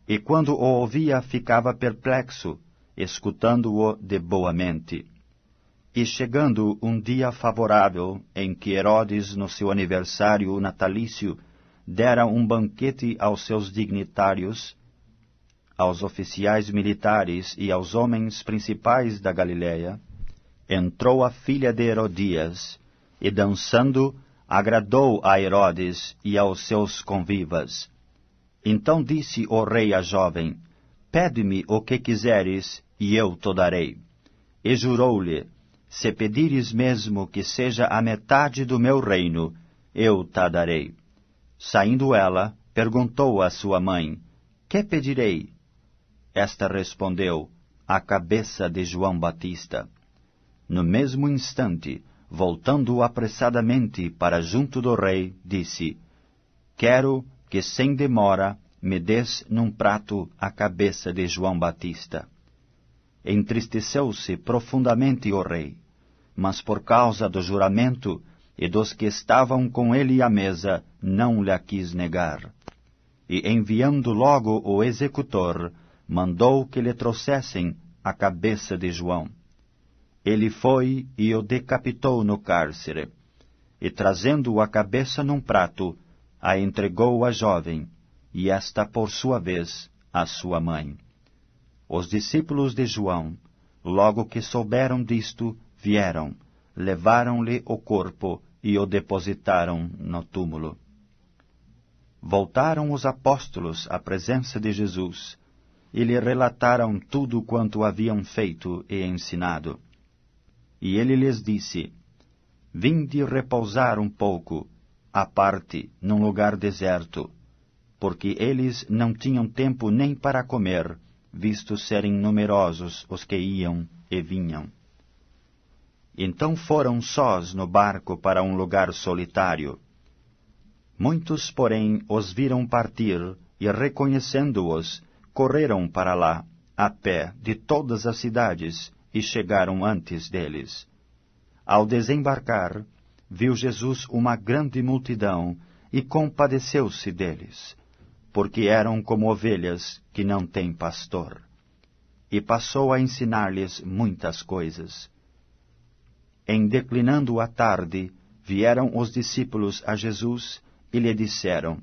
E quando o ouvia, ficava perplexo, escutando-o de boa mente. E chegando um dia favorável, em que Herodes, no seu aniversário natalício, dera um banquete aos seus dignitários, aos oficiais militares e aos homens principais da Galiléia, entrou a filha de Herodias, e dançando, agradou a Herodes e aos seus convivas. Então disse o rei à jovem: pede-me o que quiseres, e eu te darei. E jurou-lhe: se pedires mesmo que seja a metade do meu reino, eu te darei. Saindo ela, perguntou à sua mãe: que pedirei? Esta respondeu: a cabeça de João Batista. No mesmo instante, voltando apressadamente para junto do rei, disse: quero que sem demora me des num prato a cabeça de João Batista. Entristeceu-se profundamente o rei, mas por causa do juramento e dos que estavam com ele à mesa, não lhe quis negar. E enviando logo o executor, mandou que lhe trouxessem a cabeça de João. Ele foi e o decapitou no cárcere, e trazendo a cabeça num prato, a entregou à jovem, e esta, por sua vez, à sua mãe. Os discípulos de João, logo que souberam disto, vieram, levaram-lhe o corpo e o depositaram no túmulo. Voltaram os apóstolos à presença de Jesus, e lhe relataram tudo quanto haviam feito e ensinado. E ele lhes disse: vinde repousar um pouco, à parte, num lugar deserto, porque eles não tinham tempo nem para comer, visto serem numerosos os que iam e vinham. Então foram sós no barco para um lugar solitário. Muitos, porém, os viram partir, e reconhecendo-os, correram para lá, a pé, de todas as cidades, e chegaram antes deles. Ao desembarcar, viu Jesus uma grande multidão, e compadeceu-se deles, porque eram como ovelhas que não têm pastor. E passou a ensinar-lhes muitas coisas. Em declinando a tarde, vieram os discípulos a Jesus e lhe disseram: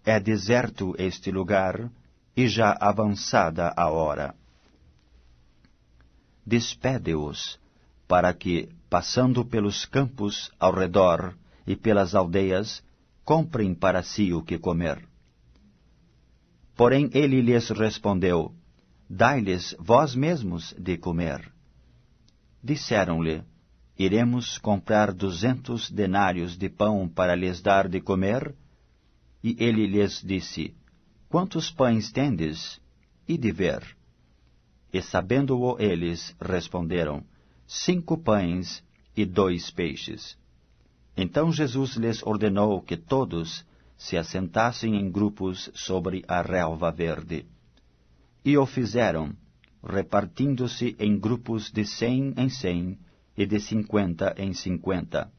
é deserto este lugar, e já avançada a hora. Despede-os, para que, passando pelos campos ao redor e pelas aldeias, comprem para si o que comer. Porém ele lhes respondeu: Dai-lhes vós mesmos de comer. Disseram-lhe: Iremos comprar 200 denários de pão para lhes dar de comer? E ele lhes disse: Quantos pães tendes? E de ver. E sabendo-o eles, responderam: 5 pães e 2 peixes. Então Jesus lhes ordenou que todos se assentassem em grupos sobre a relva verde. E o fizeram, repartindo-se em grupos de 100 em 100 e de 50 em 50.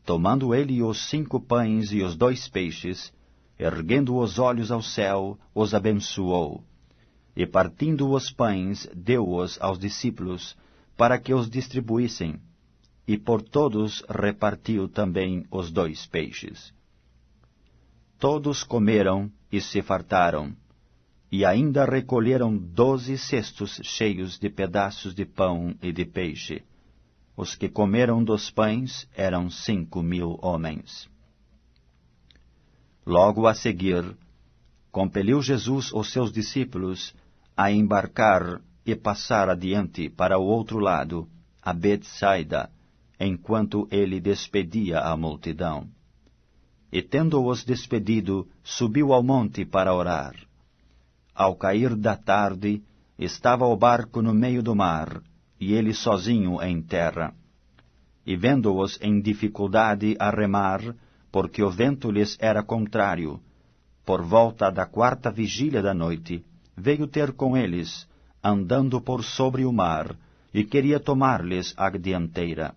Tomando ele os 5 pães e os 2 peixes, erguendo os olhos ao céu, os abençoou, e partindo os pães, deu-os aos discípulos, para que os distribuíssem, e por todos repartiu também os 2 peixes. Todos comeram e se fartaram, e ainda recolheram 12 cestos cheios de pedaços de pão e de peixe. Os que comeram dos pães eram 5.000 homens. Logo a seguir, compeliu Jesus os seus discípulos a embarcar e passar adiante para o outro lado, a Betsaida, enquanto ele despedia a multidão. E tendo-os despedido, subiu ao monte para orar. Ao cair da tarde, estava o barco no meio do mar, e ele sozinho em terra. E vendo-os em dificuldade a remar, porque o vento lhes era contrário, por volta da 4ª vigília da noite, veio ter com eles, andando por sobre o mar, e queria tomar-lhes a dianteira.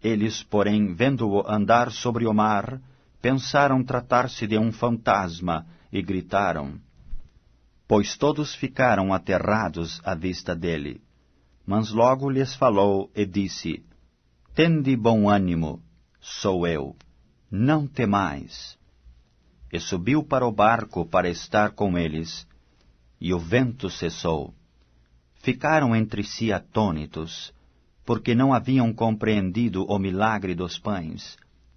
Eles, porém, vendo-o andar sobre o mar, pensaram tratar-se de um fantasma, e gritaram. Pois todos ficaram aterrados à vista dele. Mas logo lhes falou e disse: Tende bom ânimo, sou eu, não temais. E subiu para o barco para estar com eles, e o vento cessou. Ficaram entre si atônitos, porque não haviam compreendido o milagre dos pães,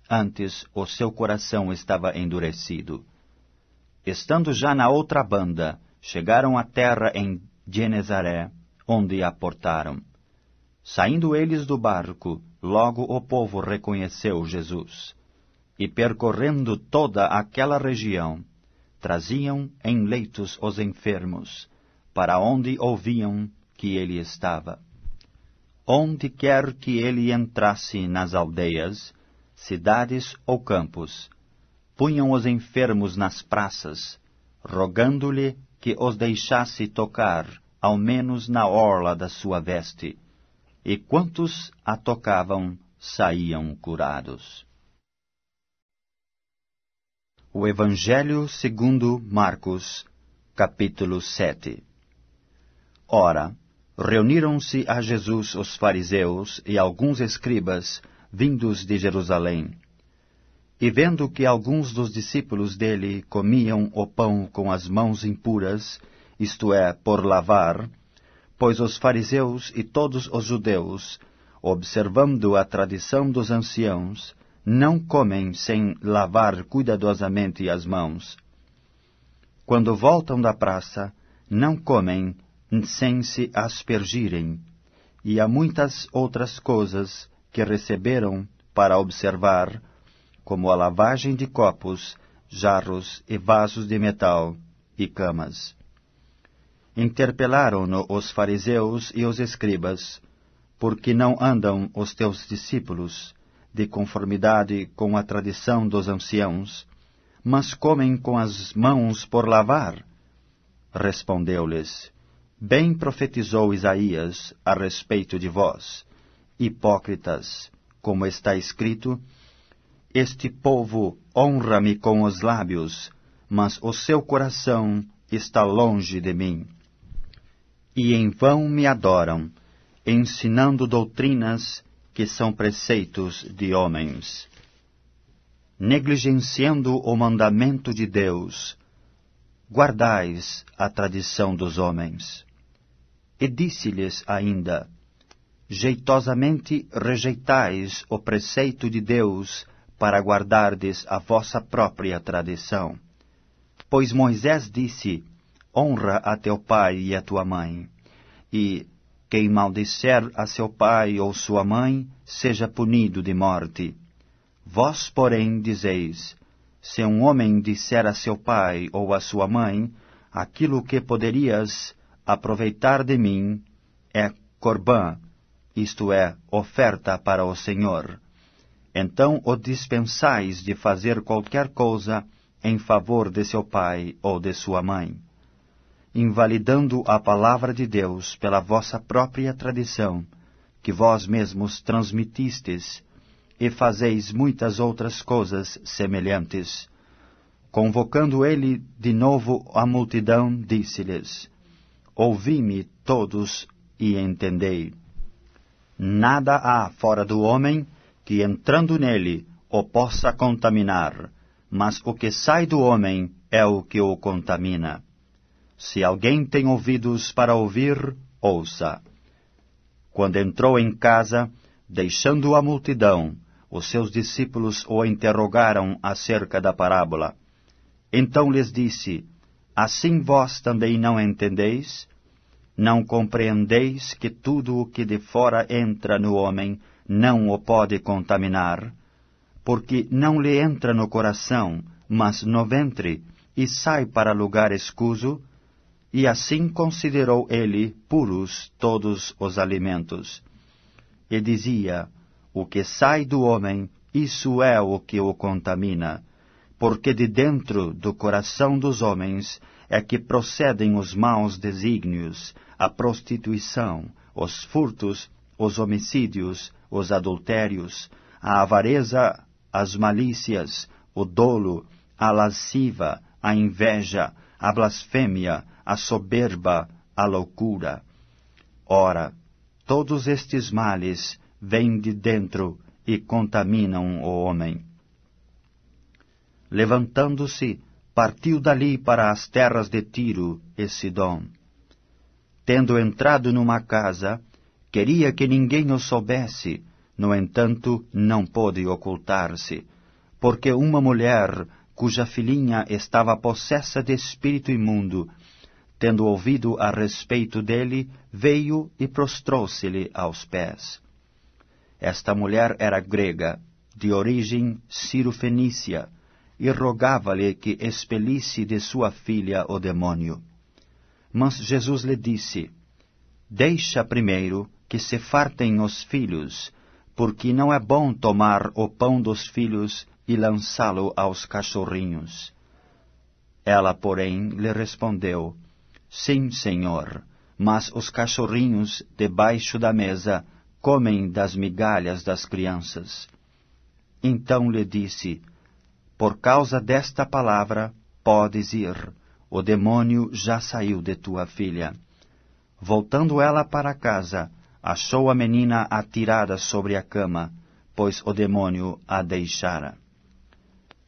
antes o seu coração estava endurecido. Estando já na outra banda, chegaram à terra em Genezaré, onde aportaram. Saindo eles do barco, logo o povo reconheceu Jesus, e percorrendo toda aquela região, traziam em leitos os enfermos, para onde ouviam que ele estava. Onde quer que ele entrasse nas aldeias, cidades ou campos, punham os enfermos nas praças, rogando-lhe que os deixasse tocar, ao menos na orla da sua veste, e quantos a tocavam saíam curados. O Evangelho segundo Marcos, capítulo 7. Ora, reuniram-se a Jesus os fariseus e alguns escribas, vindos de Jerusalém. E vendo que alguns dos discípulos dele comiam o pão com as mãos impuras, isto é, por lavar, pois os fariseus e todos os judeus, observando a tradição dos anciãos, não comem sem lavar cuidadosamente as mãos. Quando voltam da praça, não comem sem se aspergirem, e há muitas outras coisas que receberam para observar, como a lavagem de copos, jarros e vasos de metal e camas. Interpelaram-no os fariseus e os escribas, porque não andam os teus discípulos de conformidade com a tradição dos anciãos, mas comem com as mãos por lavar? Respondeu-lhes: Bem profetizou Isaías a respeito de vós, hipócritas, como está escrito: Este povo honra-me com os lábios, mas o seu coração está longe de mim. E em vão me adoram, ensinando doutrinas que são preceitos de homens. Negligenciando o mandamento de Deus, guardais a tradição dos homens. E disse-lhes ainda: jeitosamente rejeitais o preceito de Deus para guardardes a vossa própria tradição. Pois Moisés disse: honra a teu pai e a tua mãe, e quem maldisser a seu pai ou sua mãe, seja punido de morte. Vós, porém, dizeis: se um homem disser a seu pai ou a sua mãe, aquilo que poderias aproveitar de mim é corbã, isto é, oferta para o Senhor. Então o dispensais de fazer qualquer coisa em favor de seu pai ou de sua mãe, invalidando a palavra de Deus pela vossa própria tradição, que vós mesmos transmitistes, e fazeis muitas outras coisas semelhantes. Convocando ele de novo a multidão, disse-lhes: ouvi-me todos e entendei. Nada há fora do homem que, entrando nele, o possa contaminar, mas o que sai do homem é o que o contamina. Se alguém tem ouvidos para ouvir, ouça. Quando entrou em casa, deixando a multidão, os seus discípulos o interrogaram acerca da parábola. Então lhes disse: assim vós também não entendeis? Não compreendeis que tudo o que de fora entra no homem não o pode contaminar? Porque não lhe entra no coração, mas no ventre, e sai para lugar escuso? E assim considerou ele puros todos os alimentos. E dizia: o que sai do homem, isso é o que o contamina, porque de dentro do coração dos homens é que procedem os maus desígnios, a prostituição, os furtos, os homicídios, os adultérios, a avareza, as malícias, o dolo, a lasciva, a inveja, a blasfêmia, a soberba, a loucura. Ora, todos estes males vêm de dentro e contaminam o homem. Levantando-se, partiu dali para as terras de Tiro e Sidom. Tendo entrado numa casa, queria que ninguém o soubesse, no entanto, não pôde ocultar-se, porque uma mulher, cuja filhinha estava possessa de espírito imundo, tendo ouvido a respeito dele, veio e prostrou-se-lhe aos pés. Esta mulher era grega, de origem cirofenícia, e rogava-lhe que expelisse de sua filha o demônio. Mas Jesus lhe disse: deixa primeiro que se fartem os filhos, porque não é bom tomar o pão dos filhos e lançá-lo aos cachorrinhos. Ela, porém, lhe respondeu: sim, Senhor, mas os cachorrinhos debaixo da mesa comem das migalhas das crianças. Então lhe disse: por causa desta palavra, podes ir, o demônio já saiu de tua filha. Voltando ela para casa, achou a menina atirada sobre a cama, pois o demônio a deixara.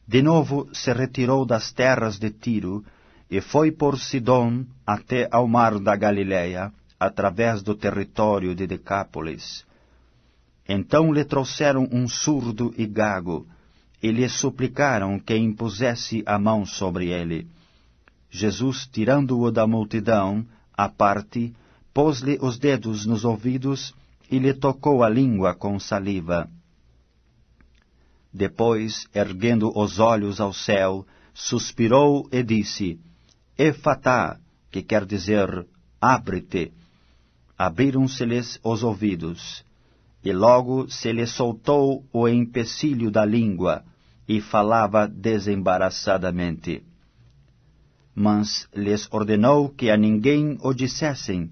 De novo se retirou das terras de Tiro, e foi por Sidom até ao mar da Galileia, através do território de Decápolis. Então lhe trouxeram um surdo e gago, e lhe suplicaram que impusesse a mão sobre ele. Jesus, tirando-o da multidão, à parte, pôs-lhe os dedos nos ouvidos e lhe tocou a língua com saliva. Depois, erguendo os olhos ao céu, suspirou e disse: Efatá, que quer dizer, abre-te. Abriram-se-lhes os ouvidos, e logo se lhe soltou o empecilho da língua, e falava desembaraçadamente. Mas lhes ordenou que a ninguém o dissessem.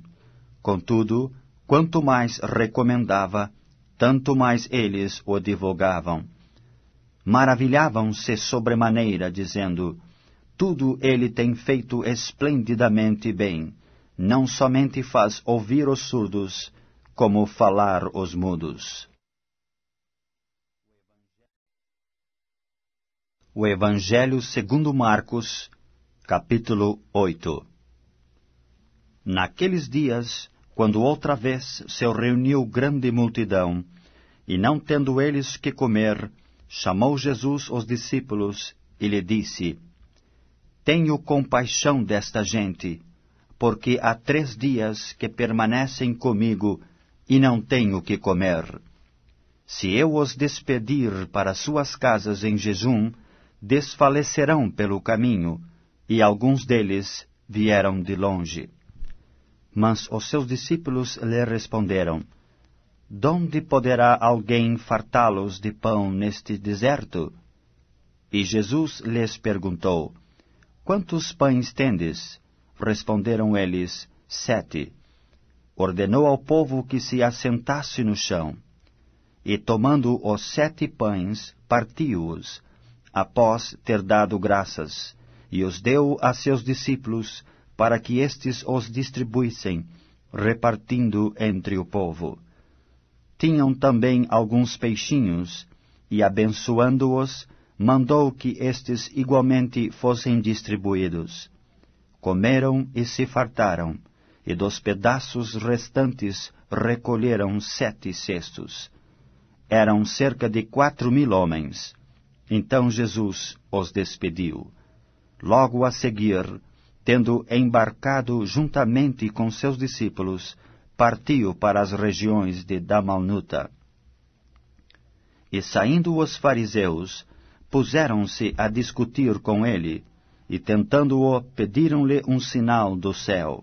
Contudo, quanto mais recomendava, tanto mais eles o divulgavam. Maravilhavam-se sobremaneira, dizendo: tudo ele tem feito esplendidamente bem. Não somente faz ouvir os surdos, como falar os mudos. O Evangelho segundo Marcos, Capítulo 8. Naqueles dias, quando outra vez se reuniu grande multidão, e não tendo eles que comer, chamou Jesus os discípulos e lhe disse: Tenho compaixão desta gente, porque há 3 dias que permanecem comigo e não tenho que comer. Se eu os despedir para suas casas em jejum, desfalecerão pelo caminho, e alguns deles vieram de longe. Mas os seus discípulos lhe responderam: Donde poderá alguém fartá-los de pão neste deserto? E Jesus lhes perguntou: Quantos pães tendes? Responderam eles: 7. Ordenou ao povo que se assentasse no chão. E tomando os 7 pães, partiu-os, após ter dado graças, e os deu a seus discípulos, para que estes os distribuíssem, repartindo entre o povo. Tinham também alguns peixinhos, e abençoando-os, mandou que estes igualmente fossem distribuídos. Comeram e se fartaram, e dos pedaços restantes recolheram 7 cestos. Eram cerca de 4.000 homens. Então Jesus os despediu. Logo a seguir, tendo embarcado juntamente com seus discípulos, partiu para as regiões de Dalmanuta. E saindo os fariseus, puseram-se a discutir com ele, e tentando-o, pediram-lhe um sinal do céu.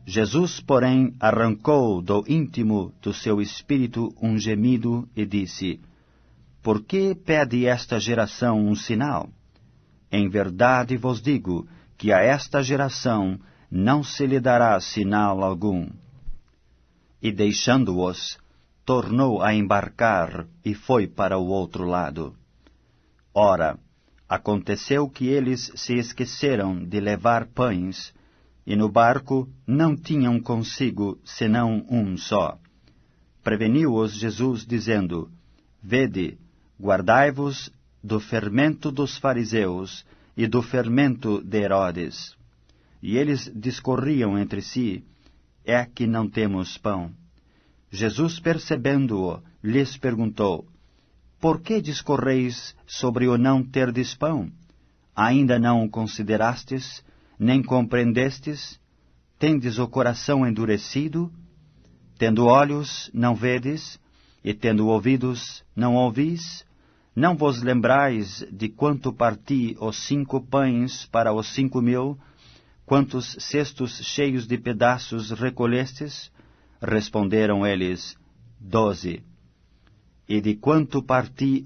Jesus, porém, arrancou do íntimo do seu espírito um gemido e disse: Por que pede esta geração um sinal? Em verdade vos digo que a esta geração não se lhe dará sinal algum. E deixando-os, tornou a embarcar e foi para o outro lado. Ora, aconteceu que eles se esqueceram de levar pães, e no barco não tinham consigo senão um só. Preveniu-os Jesus, dizendo: Vede, guardai-vos do fermento dos fariseus e do fermento de Herodes. E eles discorriam entre si: É que não temos pão. Jesus, percebendo-o, lhes perguntou: Por que discorreis sobre o não terdes pão? Ainda não o considerastes, nem compreendestes? Tendes o coração endurecido? Tendo olhos, não vedes? E tendo ouvidos, não ouvis? Não vos lembrais de quanto parti os 5 pães para os 5.000? Quantos cestos cheios de pedaços recolhestes? Responderam eles: 12. E de quanto parti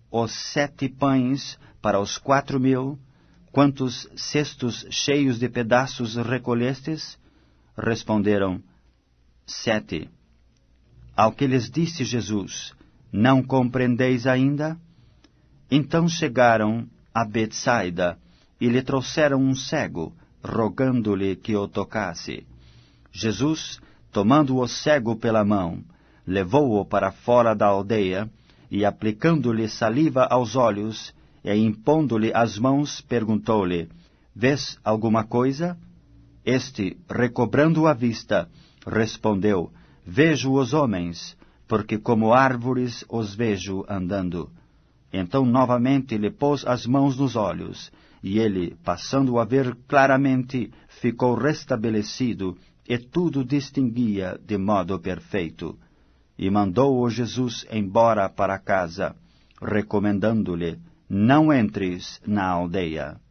os 7 pães para os 4.000? Quantos cestos cheios de pedaços recolhestes? Responderam: 7. Ao que lhes disse Jesus: Não compreendeis ainda? Então chegaram a Betsaida e lhe trouxeram um cego, rogando-lhe que o tocasse. Jesus, tomando o cego pela mão, levou-o para fora da aldeia, e aplicando-lhe saliva aos olhos, e impondo-lhe as mãos, perguntou-lhe: Vês alguma coisa? Este, recobrando a vista, respondeu: Vejo os homens, porque como árvores os vejo andando. Então novamente lhe pôs as mãos nos olhos, e ele, passando a ver claramente, ficou restabelecido, e tudo distinguia de modo perfeito. E mandou-o Jesus embora para casa, recomendando-lhe: Não entres na aldeia.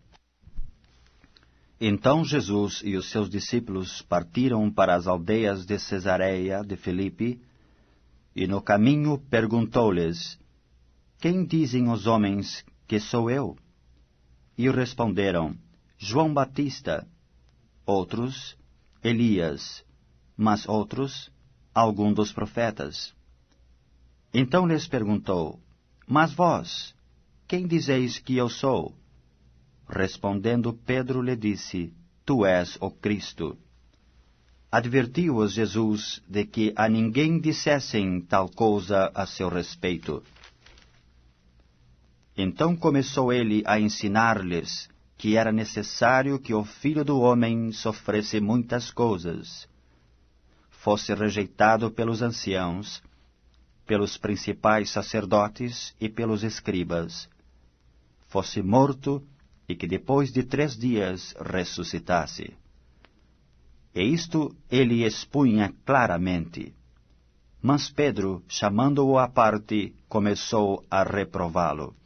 Então Jesus e os seus discípulos partiram para as aldeias de Cesareia de Filipe, e no caminho perguntou-lhes: Quem dizem os homens que sou eu? E responderam: João Batista. Outros: Elias. Mas outros: algum dos profetas. Então lhes perguntou: Mas vós, quem dizeis que eu sou? Respondendo Pedro lhe disse: Tu és o Cristo. Advertiu-os Jesus de que a ninguém dissessem tal coisa a seu respeito. Então começou ele a ensinar-lhes que era necessário que o Filho do Homem sofresse muitas coisas, fosse rejeitado pelos anciãos, pelos principais sacerdotes e pelos escribas, fosse morto e que depois de 3 dias ressuscitasse. E isto ele expunha claramente. Mas Pedro, chamando-o à parte, começou a reprová-lo.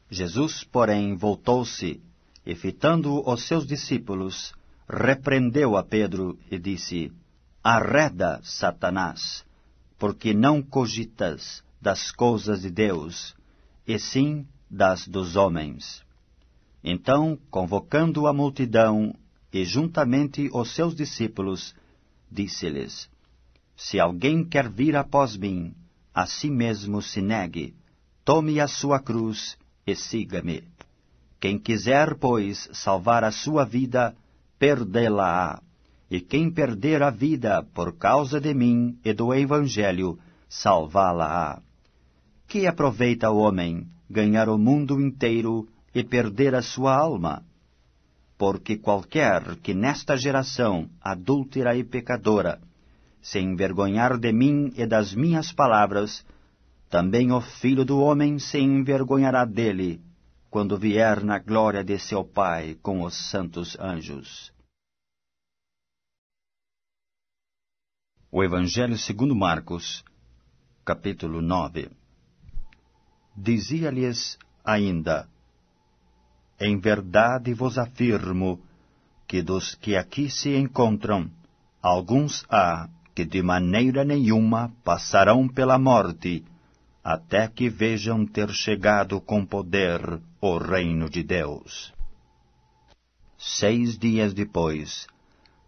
Jesus, porém, voltou-se e, fitando os seus discípulos, repreendeu a Pedro e disse: Arreda, Satanás, porque não cogitas das coisas de Deus, e sim das dos homens. Então, convocando a multidão e juntamente os seus discípulos, disse-lhes: Se alguém quer vir após mim, a si mesmo se negue, tome a sua cruz e siga-me. Quem quiser, pois, salvar a sua vida, perdê-la-á. E quem perder a vida por causa de mim e do Evangelho, salvá-la-á. Que aproveita o homem ganhar o mundo inteiro e perder a sua alma? Porque qualquer que nesta geração adúltera e pecadora se envergonhar de mim e das minhas palavras, também o Filho do Homem se envergonhará dele, quando vier na glória de seu Pai com os santos anjos. O Evangelho segundo Marcos, capítulo 9. Dizia-lhes ainda: Em verdade vos afirmo que dos que aqui se encontram, alguns há que de maneira nenhuma passarão pela morte, até que vejam ter chegado com poder o reino de Deus. 6 dias depois,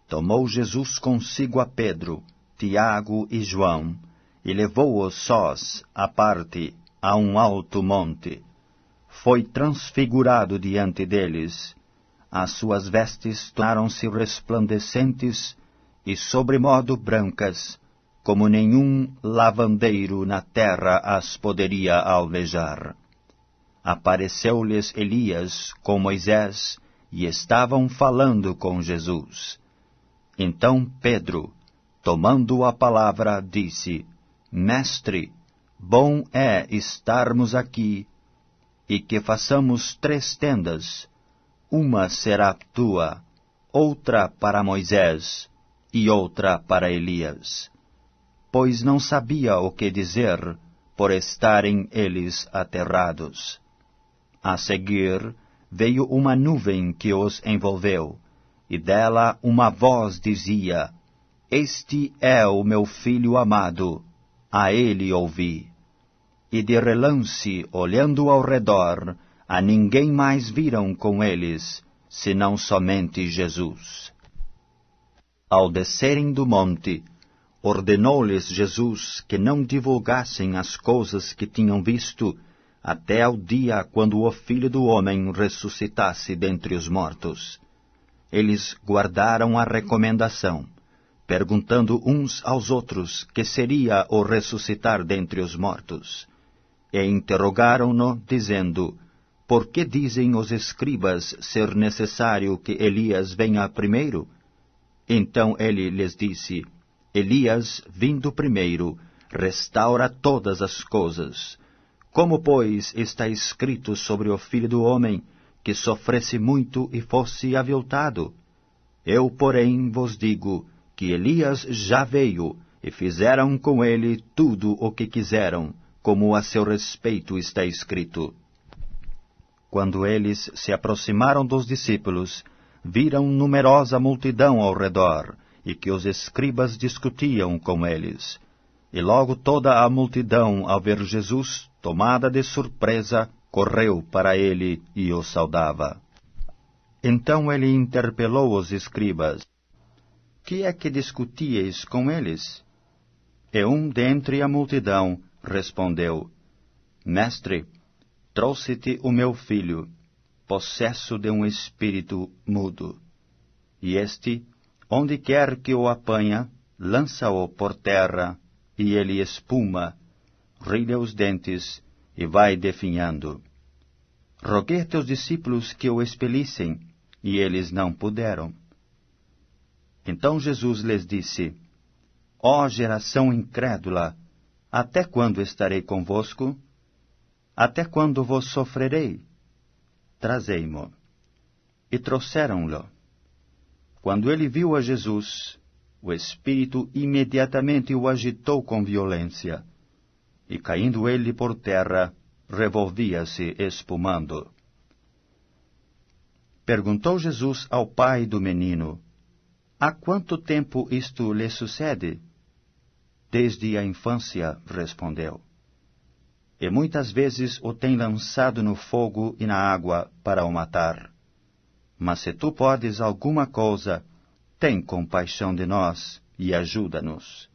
tomou Jesus consigo a Pedro, Tiago e João, e levou-os sós, à parte, a um alto monte. Foi transfigurado diante deles. As suas vestes tornaram-se resplandecentes e sobremodo brancas, como nenhum lavandeiro na terra as poderia alvejar. Apareceu-lhes Elias com Moisés, e estavam falando com Jesus. Então Pedro, tomando a palavra, disse: Mestre, bom é estarmos aqui, e que façamos 3 tendas, uma será tua, outra para Moisés, e outra para Elias. Pois não sabia o que dizer, por estarem eles aterrados. A seguir, veio uma nuvem que os envolveu, e dela uma voz dizia: Este é o meu filho amado, a ele ouvi. E de relance, olhando ao redor, a ninguém mais viram com eles, senão somente Jesus. Ao descerem do monte, ordenou-lhes Jesus que não divulgassem as coisas que tinham visto, até ao dia quando o Filho do Homem ressuscitasse dentre os mortos. Eles guardaram a recomendação, perguntando uns aos outros que seria o ressuscitar dentre os mortos. E interrogaram-no, dizendo: Por que dizem os escribas ser necessário que Elias venha primeiro? Então ele lhes disse: Elias, vindo primeiro, restaura todas as coisas. Como, pois, está escrito sobre o Filho do Homem, que sofresse muito e fosse aviltado? Eu, porém, vos digo que Elias já veio, e fizeram com ele tudo o que quiseram, como a seu respeito está escrito. Quando eles se aproximaram dos discípulos, viram numerosa multidão ao redor, e que os escribas discutiam com eles. E logo toda a multidão, ao ver Jesus, tomada de surpresa, correu para ele e o saudava. Então ele interpelou os escribas: Que é que discutíeis com eles? E um dentre a multidão respondeu: Mestre, trouxe-te o meu filho, possesso de um espírito mudo. E este, onde quer que o apanha, lança-o por terra, e ele espuma, rilha os dentes, e vai definhando. roguei a teus discípulos que o expelissem, e eles não puderam. Então Jesus lhes disse: Ó geração incrédula, até quando estarei convosco? Até quando vos sofrerei? Trazei-mo. E trouxeram-lo. Quando ele viu a Jesus, o Espírito imediatamente o agitou com violência, e caindo ele por terra, revolvia-se espumando. Perguntou Jesus ao pai do menino: Há quanto tempo isto lhe sucede? Desde a infância, respondeu. E muitas vezes o tem lançado no fogo e na água para o matar. Mas se tu podes alguma coisa, tem compaixão de nós e ajuda-nos.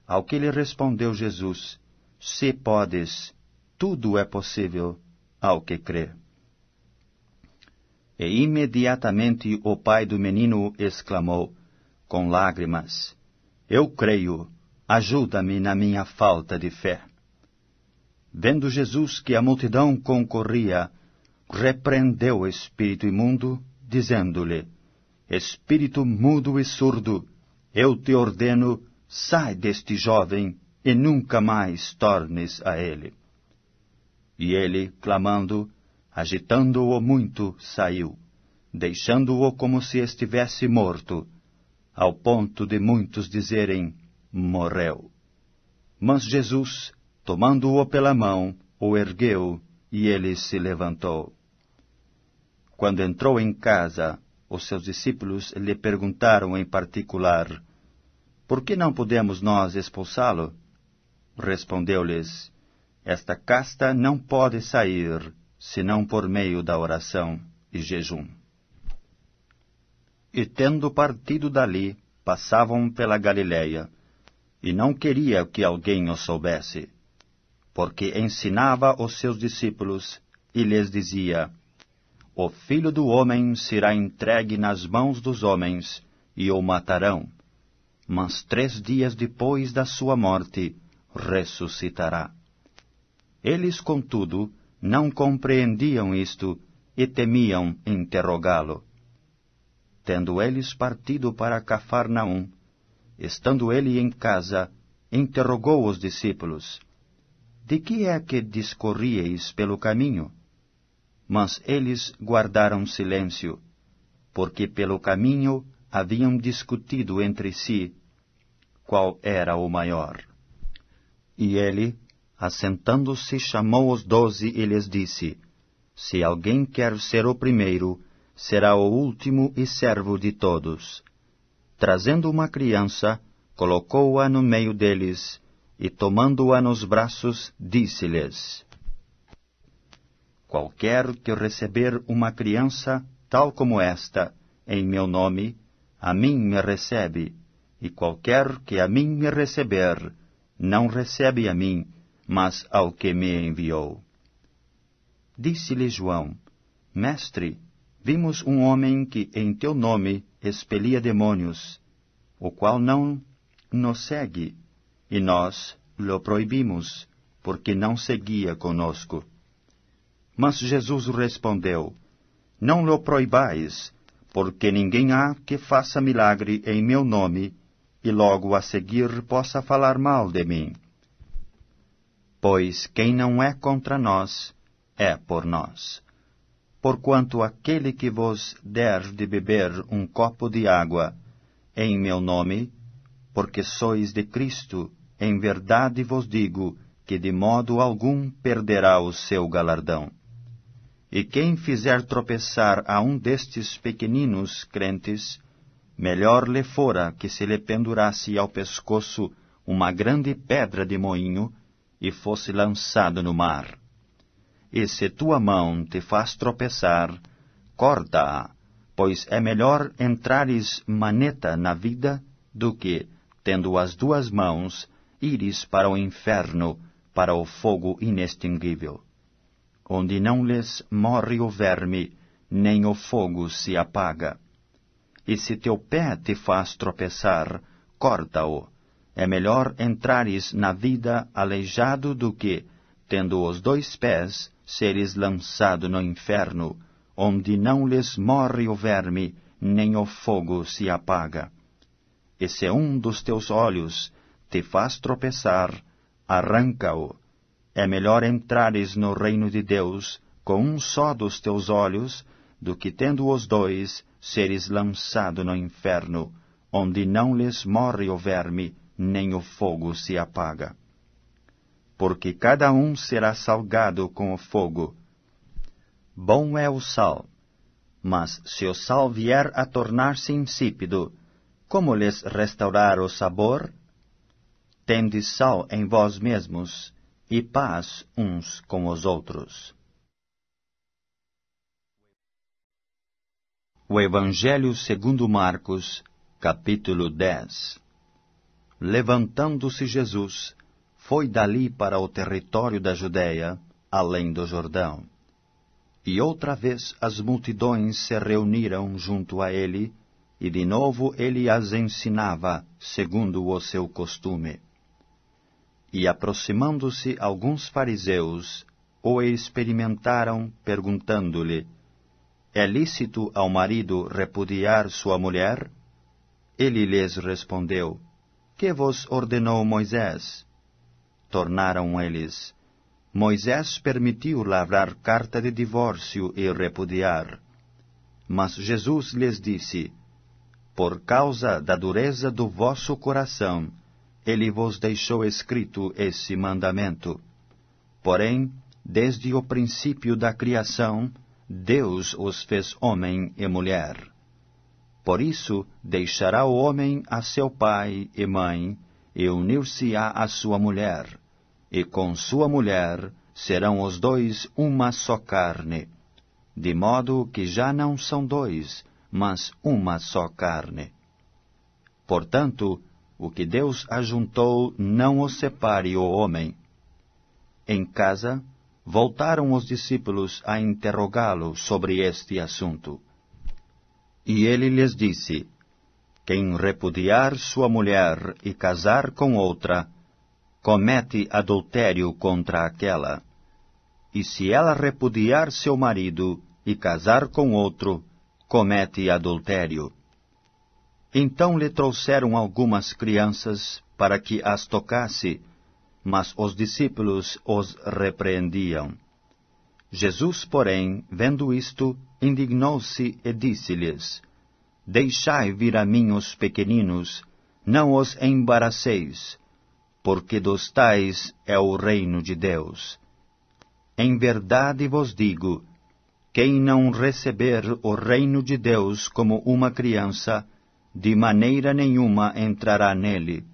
Ao que lhe respondeu Jesus: Se podes, tudo é possível ao que crê. E imediatamente o pai do menino exclamou, com lágrimas: Eu creio, ajuda-me na minha falta de fé. Vendo Jesus que a multidão concorria, repreendeu o espírito imundo, dizendo-lhe: Espírito mudo e surdo, eu te ordeno, sai deste jovem e nunca mais tornes a ele. E ele, clamando, agitando-o muito, saiu, deixando-o como se estivesse morto, ao ponto de muitos dizerem: morreu. Mas Jesus, tomando-o pela mão, o ergueu, e ele se levantou. Quando entrou em casa, os seus discípulos lhe perguntaram em particular: Por que não podemos nós expulsá-lo? Respondeu-lhes: Esta casta não pode sair, senão por meio da oração e jejum. E tendo partido dali, passavam pela Galileia, e não queria que alguém o soubesse, porque ensinava os seus discípulos, e lhes dizia: O Filho do Homem será entregue nas mãos dos homens, e o matarão. Mas 3 dias depois da sua morte, ressuscitará. Eles, contudo, não compreendiam isto, e temiam interrogá-lo. Tendo eles partido para Cafarnaum, estando ele em casa, interrogou os discípulos: De que é que discorrieis pelo caminho? Mas eles guardaram silêncio, porque pelo caminho haviam discutido entre si qual era o maior. E ele, assentando-se, chamou os 12 e lhes disse: Se alguém quer ser o primeiro, será o último e servo de todos. Trazendo uma criança, colocou-a no meio deles, e tomando-a nos braços, disse-lhes: Qualquer que receber uma criança tal como esta, em meu nome, a mim me recebe, e qualquer que a mim me receber, não recebe a mim, mas ao que me enviou. Disse-lhe João: Mestre, vimos um homem que em teu nome expelia demônios, o qual não nos segue, e nós lhe proibimos, porque não seguia conosco. Mas Jesus respondeu: Não lhe proibais, porque ninguém há que faça milagre em meu nome, e logo a seguir possa falar mal de mim. Pois quem não é contra nós, é por nós. Porquanto aquele que vos der de beber um copo de água, em meu nome, porque sois de Cristo, em verdade vos digo que de modo algum perderá o seu galardão. E quem fizer tropeçar a um destes pequeninos crentes, melhor lhe fora que se lhe pendurasse ao pescoço uma grande pedra de moinho e fosse lançado no mar. E se tua mão te faz tropeçar, corta-a, pois é melhor entrares maneta na vida do que, tendo as 2 mãos, ires para o inferno, para o fogo inextinguível, onde não lhes morre o verme, nem o fogo se apaga. E se teu pé te faz tropeçar, corta-o. É melhor entrares na vida aleijado do que, tendo os 2 pés, seres lançado no inferno, onde não lhes morre o verme, nem o fogo se apaga. E se um dos teus olhos te faz tropeçar, arranca-o. É melhor entrares no reino de Deus com um só dos teus olhos, do que tendo os dois, seres lançado no inferno, onde não lhes morre o verme, nem o fogo se apaga. Porque cada um será salgado com o fogo. Bom é o sal, mas se o sal vier a tornar-se insípido, como lhes restaurar o sabor? Tendes sal em vós mesmos, e paz uns com os outros. O Evangelho segundo Marcos, capítulo 10. Levantando-se Jesus, foi dali para o território da Judéia, além do Jordão. E outra vez as multidões se reuniram junto a ele, e de novo ele as ensinava, segundo o seu costume. E aproximando-se alguns fariseus, o experimentaram, perguntando-lhe: é lícito ao marido repudiar sua mulher? Ele lhes respondeu: que vos ordenou Moisés? Tornaram eles: Moisés permitiu lavrar carta de divórcio e repudiar. Mas Jesus lhes disse: por causa da dureza do vosso coração, ele vos deixou escrito esse mandamento. Porém, desde o princípio da criação, Deus os fez homem e mulher. Por isso, deixará o homem a seu pai e mãe, e unir-se-á à sua mulher, e com sua mulher serão os dois uma só carne, de modo que já não são dois, mas uma só carne. Portanto, o que Deus ajuntou não o separe o homem. Em casa, voltaram os discípulos a interrogá-lo sobre este assunto. E ele lhes disse: quem repudiar sua mulher e casar com outra, comete adultério contra aquela. E se ela repudiar seu marido e casar com outro, comete adultério. Então lhe trouxeram algumas crianças para que as tocasse, mas os discípulos os repreendiam. Jesus, porém, vendo isto, indignou-se e disse-lhes: deixai vir a mim os pequeninos, não os embaraceis, porque dos tais é o reino de Deus. Em verdade vos digo, quem não receber o reino de Deus como uma criança, de maneira nenhuma entrará nele.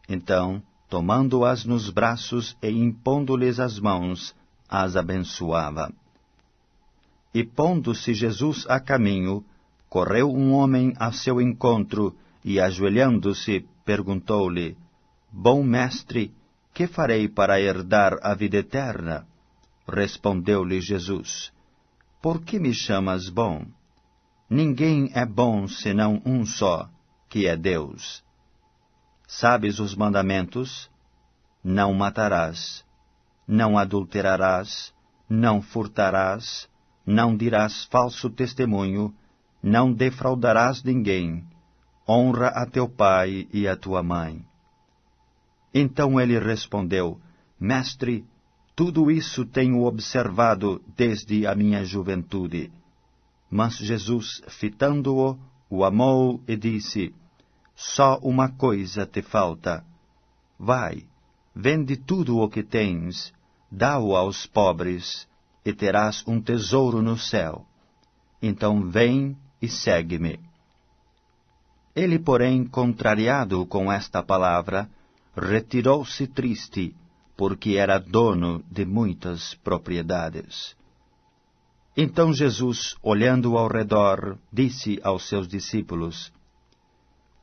Então, tomando-as nos braços e impondo-lhes as mãos, as abençoava. E pondo-se Jesus a caminho, correu um homem a seu encontro, e ajoelhando-se, perguntou-lhe: bom mestre, que farei para herdar a vida eterna? Respondeu-lhe Jesus: por que me chamas bom? Ninguém é bom senão um só, que é Deus. Sabes os mandamentos? Não matarás, não adulterarás, não furtarás, não dirás falso testemunho, não defraudarás ninguém, honra a teu pai e a tua mãe. Então ele respondeu: mestre, tudo isso tenho observado desde a minha juventude. Mas Jesus, fitando-o, o amou e disse: só uma coisa te falta. Vai, vende tudo o que tens, dá-o aos pobres, e terás um tesouro no céu. Então vem e segue-me. Ele, porém, contrariado com esta palavra, retirou-se triste, porque era dono de muitas propriedades. Então Jesus, olhando ao redor, disse aos seus discípulos: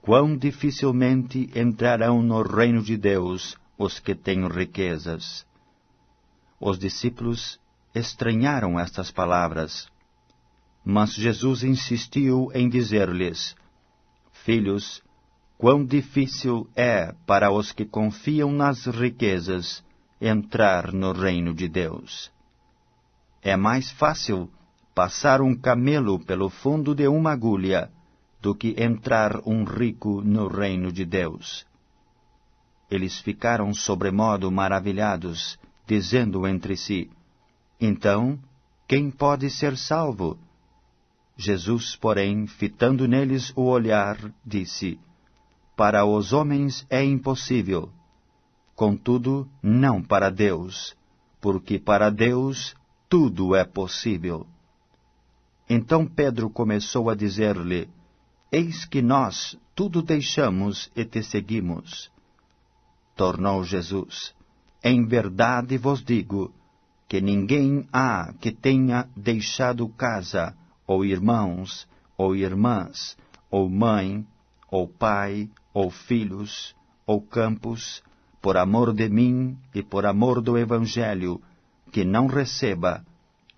quão dificilmente entrarão no reino de Deus os que têm riquezas. Os discípulos estranharam estas palavras, mas Jesus insistiu em dizer-lhes: filhos, quão difícil é para os que confiam nas riquezas entrar no reino de Deus. é mais fácil passar um camelo pelo fundo de uma agulha do que entrar um rico no reino de Deus. Eles ficaram sobremodo maravilhados, dizendo entre si: Então, quem pode ser salvo? Jesus, porém, fitando neles o olhar, disse: Para os homens é impossível, contudo, não para Deus, porque para Deus tudo é possível. Então Pedro começou a dizer-lhe: Eis que nós tudo deixamos e te seguimos. Tornou Jesus: Em verdade vos digo, que ninguém há que tenha deixado casa, ou irmãos, ou irmãs, ou mãe, ou pai, ou filhos, ou campos, por amor de mim e por amor do Evangelho, que não receba,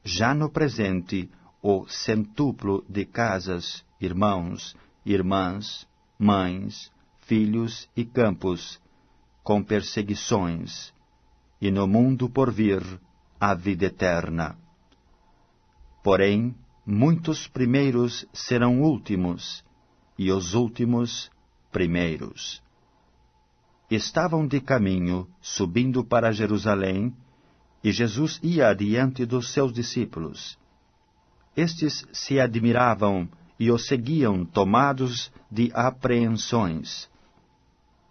já no presente, o centuplo de casas, irmãos, irmãs, mães, filhos e campos, com perseguições, e no mundo por vir a vida eterna. Porém, muitos primeiros serão últimos, e os últimos primeiros. Estavam de caminho, subindo para Jerusalém, e Jesus ia adiante dos seus discípulos. Estes se admiravam e o seguiam, tomados de apreensões.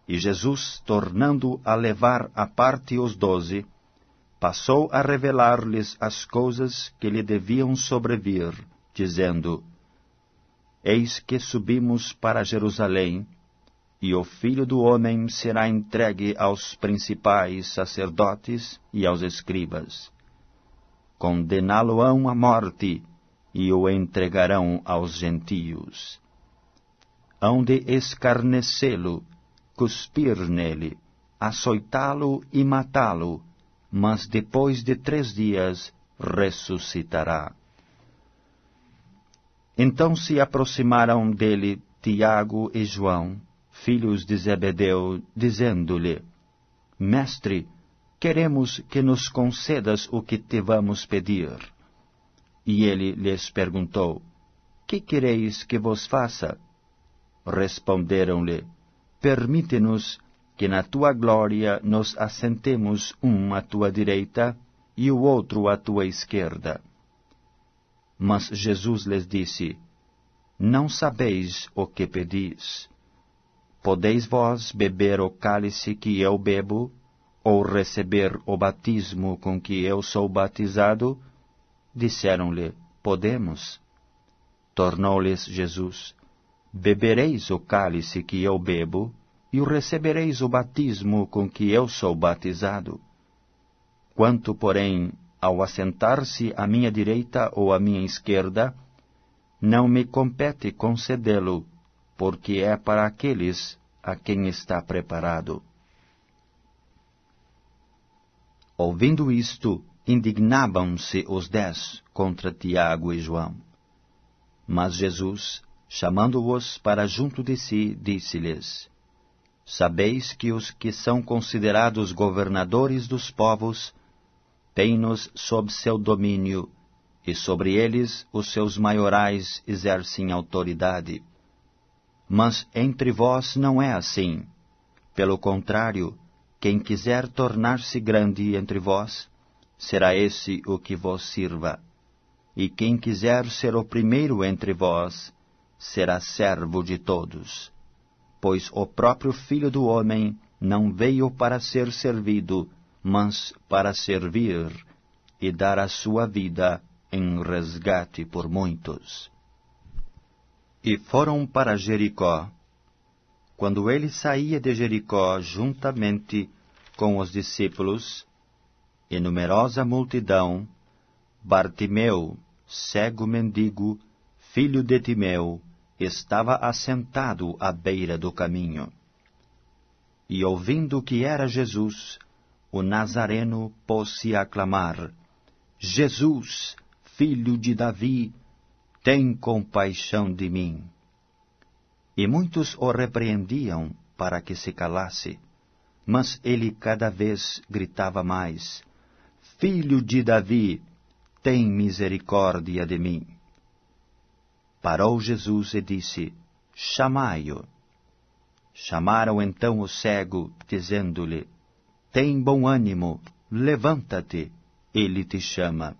E Jesus, tornando a levar à parte os 12, passou a revelar-lhes as coisas que lhe deviam sobrevir, dizendo: Eis que subimos para Jerusalém, e o Filho do Homem será entregue aos principais sacerdotes e aos escribas. Condená-lo-ão à morte, e o entregarão aos gentios. Hão de escarnecê-lo, cuspir nele, açoitá-lo e matá-lo, mas depois de 3 dias ressuscitará. Então se aproximaram dele Tiago e João, filhos de Zebedeu, dizendo-lhe: Mestre, queremos que nos concedas o que te vamos pedir. E ele lhes perguntou: Que quereis que vos faça? Responderam-lhe: Permite-nos que na tua glória nos assentemos um à tua direita e o outro à tua esquerda. Mas Jesus lhes disse: Não sabeis o que pedis. Podeis vós beber o cálice que eu bebo, ou receber o batismo com que eu sou batizado? Disseram-lhe: Podemos. Tornou-lhes Jesus: Bebereis o cálice que eu bebo, e recebereis o batismo com que eu sou batizado. Quanto, porém, ao assentar-se à minha direita ou à minha esquerda, não me compete concedê-lo, porque é para aqueles a quem está preparado. Ouvindo isto, indignavam-se os 10 contra Tiago e João. Mas Jesus, chamando-os para junto de si, disse-lhes: Sabeis que os que são considerados governadores dos povos têm-nos sob seu domínio, e sobre eles os seus maiorais exercem autoridade. Mas entre vós não é assim. Pelo contrário, quem quiser tornar-se grande entre vós, será esse o que vos sirva. E quem quiser ser o primeiro entre vós, será servo de todos. Pois o próprio Filho do Homem não veio para ser servido, mas para servir e dar a sua vida em resgate por muitos. E foram para Jericó. Quando ele saía de Jericó juntamente com os discípulos e numerosa multidão, Bartimeu, cego mendigo, filho de Timeu, estava assentado à beira do caminho. E ouvindo que era Jesus, o Nazareno pôs-se a clamar: Jesus, filho de Davi, tem compaixão de mim. E muitos o repreendiam para que se calasse, mas ele cada vez gritava mais: Filho de Davi, tem misericórdia de mim. Parou Jesus e disse, chamai-o. Chamaram então o cego, dizendo-lhe, tem bom ânimo, levanta-te, ele te chama.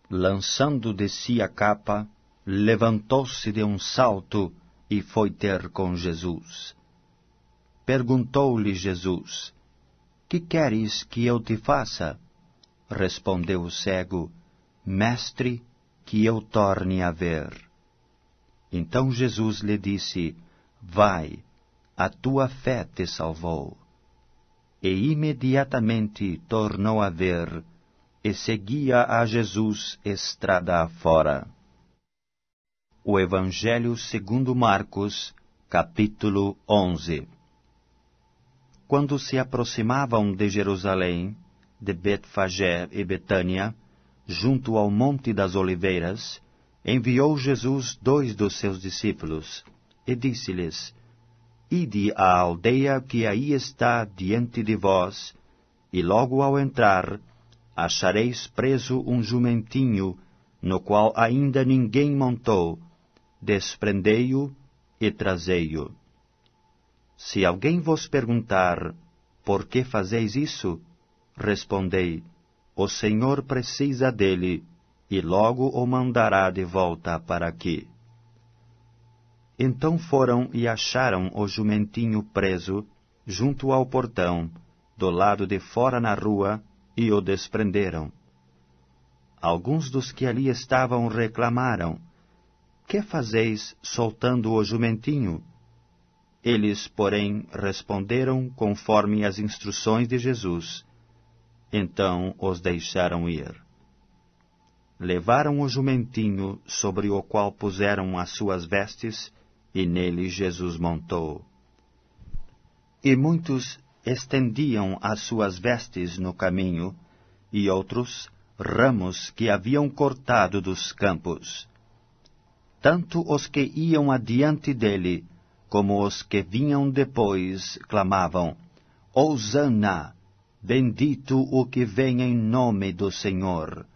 Lançando de si a capa, levantou-se de um salto e foi ter com Jesus. Perguntou-lhe Jesus, que queres que eu te faça? Respondeu o cego, Mestre, que eu torne a ver. Então Jesus lhe disse, vai, a tua fé te salvou. E imediatamente tornou a ver, e seguia a Jesus estrada afora. O Evangelho segundo Marcos, capítulo 11. Quando se aproximavam de Jerusalém, de Betfagé e Betânia, junto ao Monte das Oliveiras, enviou Jesus 2 dos seus discípulos, e disse-lhes, ide à aldeia que aí está diante de vós, e logo ao entrar, achareis preso um jumentinho, no qual ainda ninguém montou, desprendei-o e trazei-o. Se alguém vos perguntar, por que fazeis isso? Respondei, o Senhor precisa dele, e logo o mandará de volta para aqui. Então foram e acharam o jumentinho preso, junto ao portão, do lado de fora na rua, e o desprenderam. Alguns dos que ali estavam reclamaram, que fazeis soltando o jumentinho? Eles, porém, responderam conforme as instruções de Jesus. Então os deixaram ir. Levaram o jumentinho, sobre o qual puseram as suas vestes, e nele Jesus montou. E muitos estendiam as suas vestes no caminho, e outros ramos que haviam cortado dos campos. Tanto os que iam adiante dele, como os que vinham depois, clamavam, Hosana! Bendito o que vem em nome do Senhor!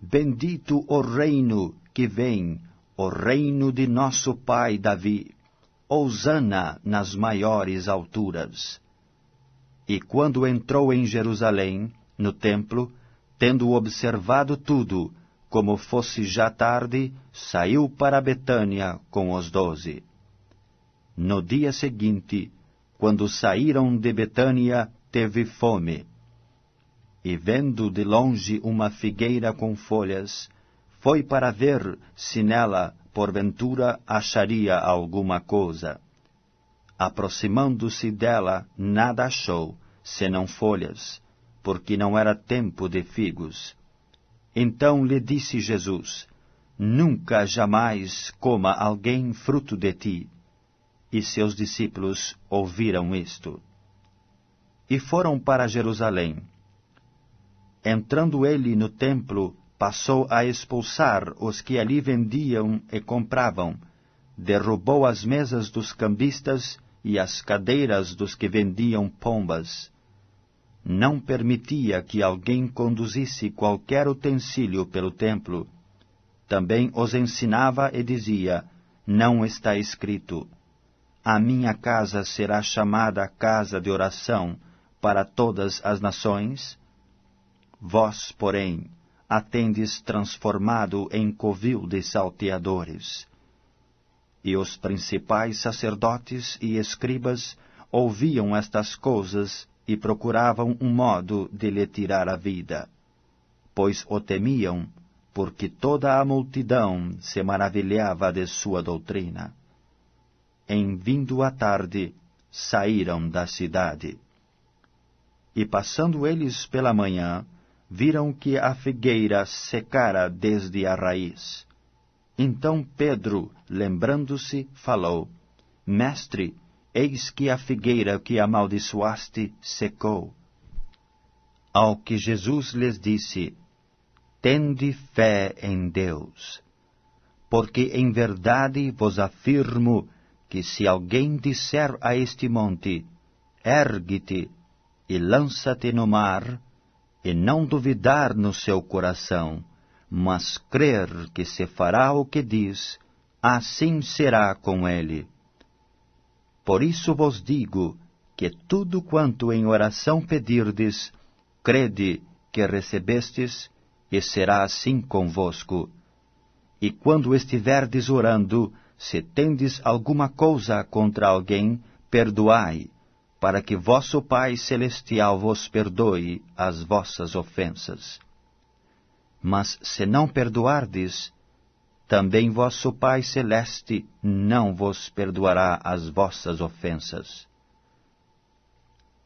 Bendito o reino que vem, o reino de nosso pai Davi! Hosana nas maiores alturas! E quando entrou em Jerusalém, no templo, tendo observado tudo, como fosse já tarde, saiu para Betânia com os 12. No dia seguinte, quando saíram de Betânia, teve fome. E vendo de longe uma figueira com folhas, foi para ver se nela, porventura, acharia alguma coisa. Aproximando-se dela, nada achou, senão folhas, porque não era tempo de figos. Então lhe disse Jesus, nunca jamais coma alguém fruto de ti. E seus discípulos ouviram isto. E foram para Jerusalém. Entrando ele no templo, passou a expulsar os que ali vendiam e compravam, derrubou as mesas dos cambistas e as cadeiras dos que vendiam pombas. Não permitia que alguém conduzisse qualquer utensílio pelo templo. Também os ensinava e dizia, não está escrito, a minha casa será chamada casa de oração para todas as nações? Vós, porém, a tendes transformado em covil de salteadores. E os principais sacerdotes e escribas ouviam estas coisas e procuravam um modo de lhe tirar a vida, pois o temiam, porque toda a multidão se maravilhava de sua doutrina. Em vindo a tarde, saíram da cidade. E passando eles pela manhã, viram que a figueira secara desde a raiz. Então Pedro, lembrando-se, falou, Mestre, eis que a figueira que amaldiçoaste secou. Ao que Jesus lhes disse, tende fé em Deus, porque em verdade vos afirmo que se alguém disser a este monte, ergue-te e lança-te no mar, e não duvidar no seu coração, mas crer que se fará o que diz, assim será com ele. Por isso vos digo que tudo quanto em oração pedirdes, crede que recebestes, e será assim convosco. E quando estiverdes orando, se tendes alguma coisa contra alguém, perdoai, para que vosso Pai Celestial vos perdoe as vossas ofensas. Mas se não perdoardes, também vosso Pai Celeste não vos perdoará as vossas ofensas.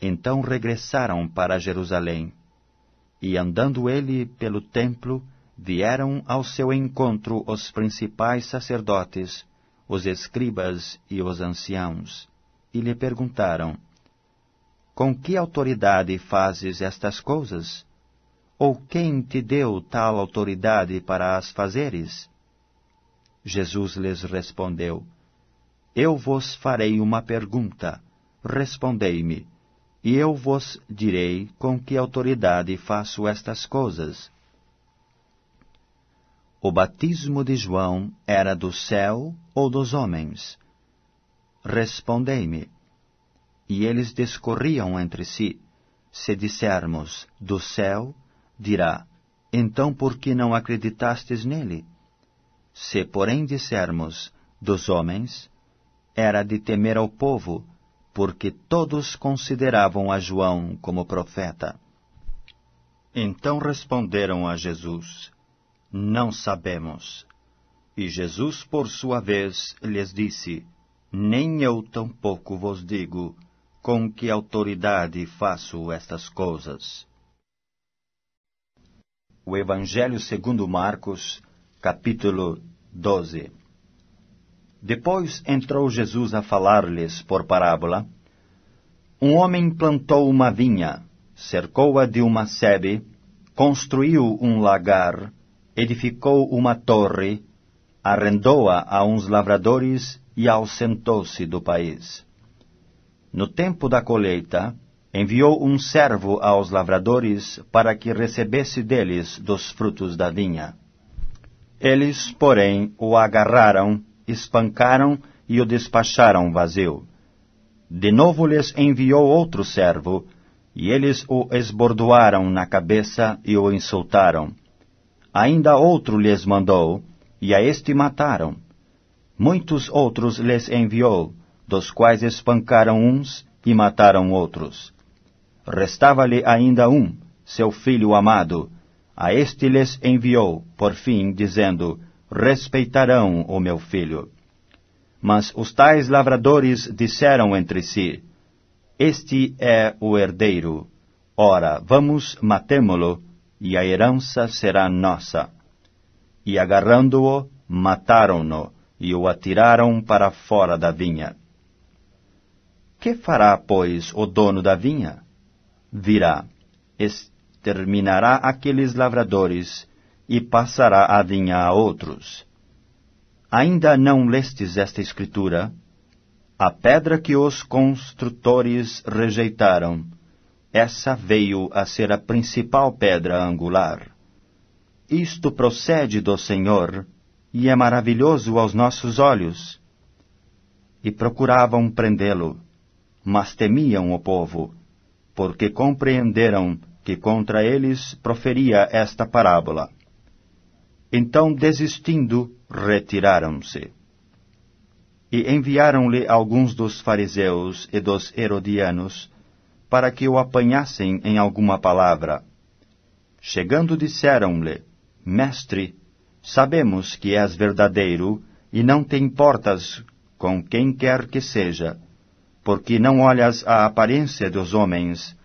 Então regressaram para Jerusalém, e andando ele pelo templo, vieram ao seu encontro os principais sacerdotes, os escribas e os anciãos, e lhe perguntaram: Com que autoridade fazes estas coisas? Ou quem te deu tal autoridade para as fazeres? Jesus lhes respondeu: Eu vos farei uma pergunta, respondei-me, e eu vos direi com que autoridade faço estas coisas. O batismo de João era do céu ou dos homens? Respondei-me. E eles discorriam entre si. Se dissermos do céu, dirá: Então por que não acreditastes nele? Se, porém, dissermos dos homens, era de temer ao povo, porque todos consideravam a João como profeta. Então responderam a Jesus: Não sabemos. E Jesus, por sua vez, lhes disse: Nem eu tampouco vos digo com que autoridade faço estas coisas. O Evangelho segundo Marcos, capítulo 12. Depois entrou Jesus a falar-lhes por parábola. Um homem plantou uma vinha, cercou-a de uma sebe, construiu um lagar, edificou uma torre, arrendou-a a uns lavradores e ausentou-se do país. No tempo da colheita, enviou um servo aos lavradores para que recebesse deles dos frutos da vinha. Eles, porém, o agarraram, espancaram e o despacharam vazio. De novo lhes enviou outro servo, e eles o esbordoaram na cabeça e o insultaram. Ainda outro lhes mandou, e a este mataram. Muitos outros lhes enviou, dos quais espancaram uns e mataram outros. Restava-lhe ainda um, seu filho amado. A este lhes enviou, por fim, dizendo: Respeitarão o meu filho. Mas os tais lavradores disseram entre si: Este é o herdeiro. Ora, vamos, matemo-lo, e a herança será nossa. E agarrando-o, mataram-no, e o atiraram para fora da vinha. Que fará, pois, o dono da vinha? Virá, exterminará aqueles lavradores, e passará a vinha a outros. Ainda não lestes esta escritura? A pedra que os construtores rejeitaram, essa veio a ser a principal pedra angular. Isto procede do Senhor, e é maravilhoso aos nossos olhos. E procuravam prendê-lo, mas temiam o povo, porque compreenderam que contra eles proferia esta parábola. Então, desistindo, retiraram-se. E enviaram-lhe alguns dos fariseus e dos herodianos, para que o apanhassem em alguma palavra. Chegando, disseram-lhe: Mestre, sabemos que és verdadeiro, e não te importas com quem quer que seja, porque não olhas a aparência dos homens,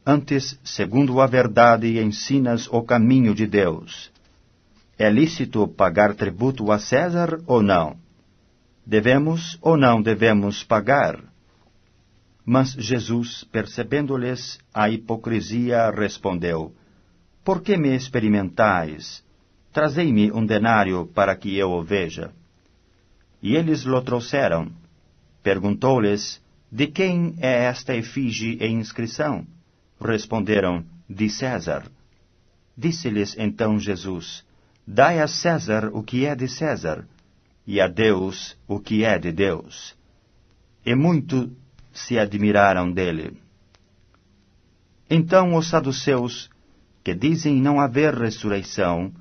antes, segundo a verdade, ensinas o caminho de Deus. É lícito pagar tributo a César ou não? Devemos ou não devemos pagar? Mas Jesus, percebendo-lhes a hipocrisia, respondeu: Por que me experimentais? Trazei-me um denário para que eu o veja. E eles lhe trouxeram. Perguntou-lhes: De quem é esta efígie e inscrição? Responderam: de César. Disse-lhes então Jesus: Dai a César o que é de César, e a Deus o que é de Deus. E muito se admiraram dele. Então os saduceus, que dizem não haver ressurreição,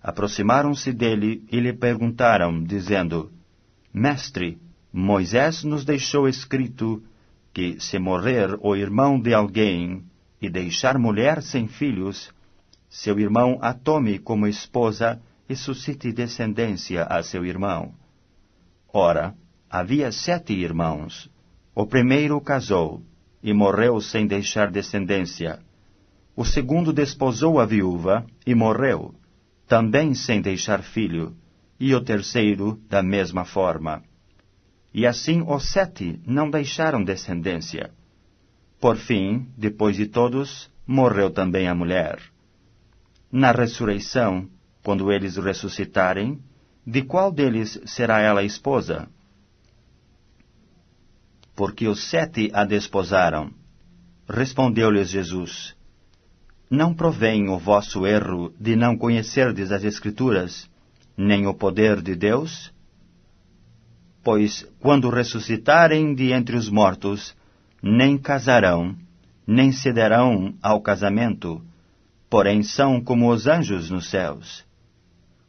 aproximaram-se dele e lhe perguntaram, dizendo: Mestre, Moisés nos deixou escrito que, se morrer o irmão de alguém e deixar mulher sem filhos, seu irmão a tome como esposa e suscite descendência a seu irmão. Ora, havia 7 irmãos. O primeiro casou e morreu sem deixar descendência. O segundo desposou a viúva e morreu, também sem deixar filho, e o terceiro da mesma forma. E assim os 7 não deixaram descendência. Por fim, depois de todos, morreu também a mulher. Na ressurreição, quando eles ressuscitarem, de qual deles será ela esposa? Porque os 7 a desposaram. Respondeu-lhes Jesus: Não provém o vosso erro de não conhecerdes as Escrituras, nem o poder de Deus? Pois, quando ressuscitarem de entre os mortos, nem casarão, nem cederão ao casamento, porém são como os anjos nos céus.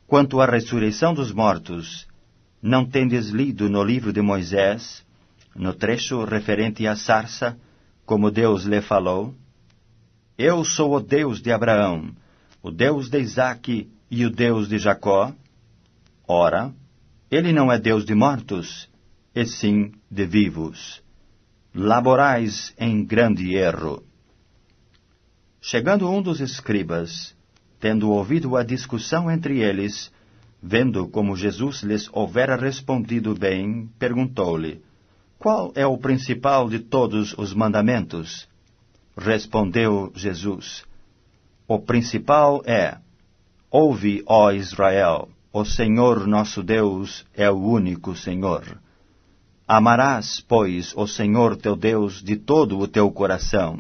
Quanto à ressurreição dos mortos, não tendes lido no livro de Moisés, no trecho referente à sarça, como Deus lhe falou? Eu sou o Deus de Abraão, o Deus de Isaque e o Deus de Jacó. Ora, ele não é Deus de mortos, e sim de vivos. Laborais em grande erro. Chegando um dos escribas, tendo ouvido a discussão entre eles, vendo como Jesus lhes houvera respondido bem, perguntou-lhe: Qual é o principal de todos os mandamentos? Respondeu Jesus: O principal é: Ouve, ó Israel, o Senhor nosso Deus é o único Senhor. Amarás, pois, o Senhor teu Deus de todo o teu coração,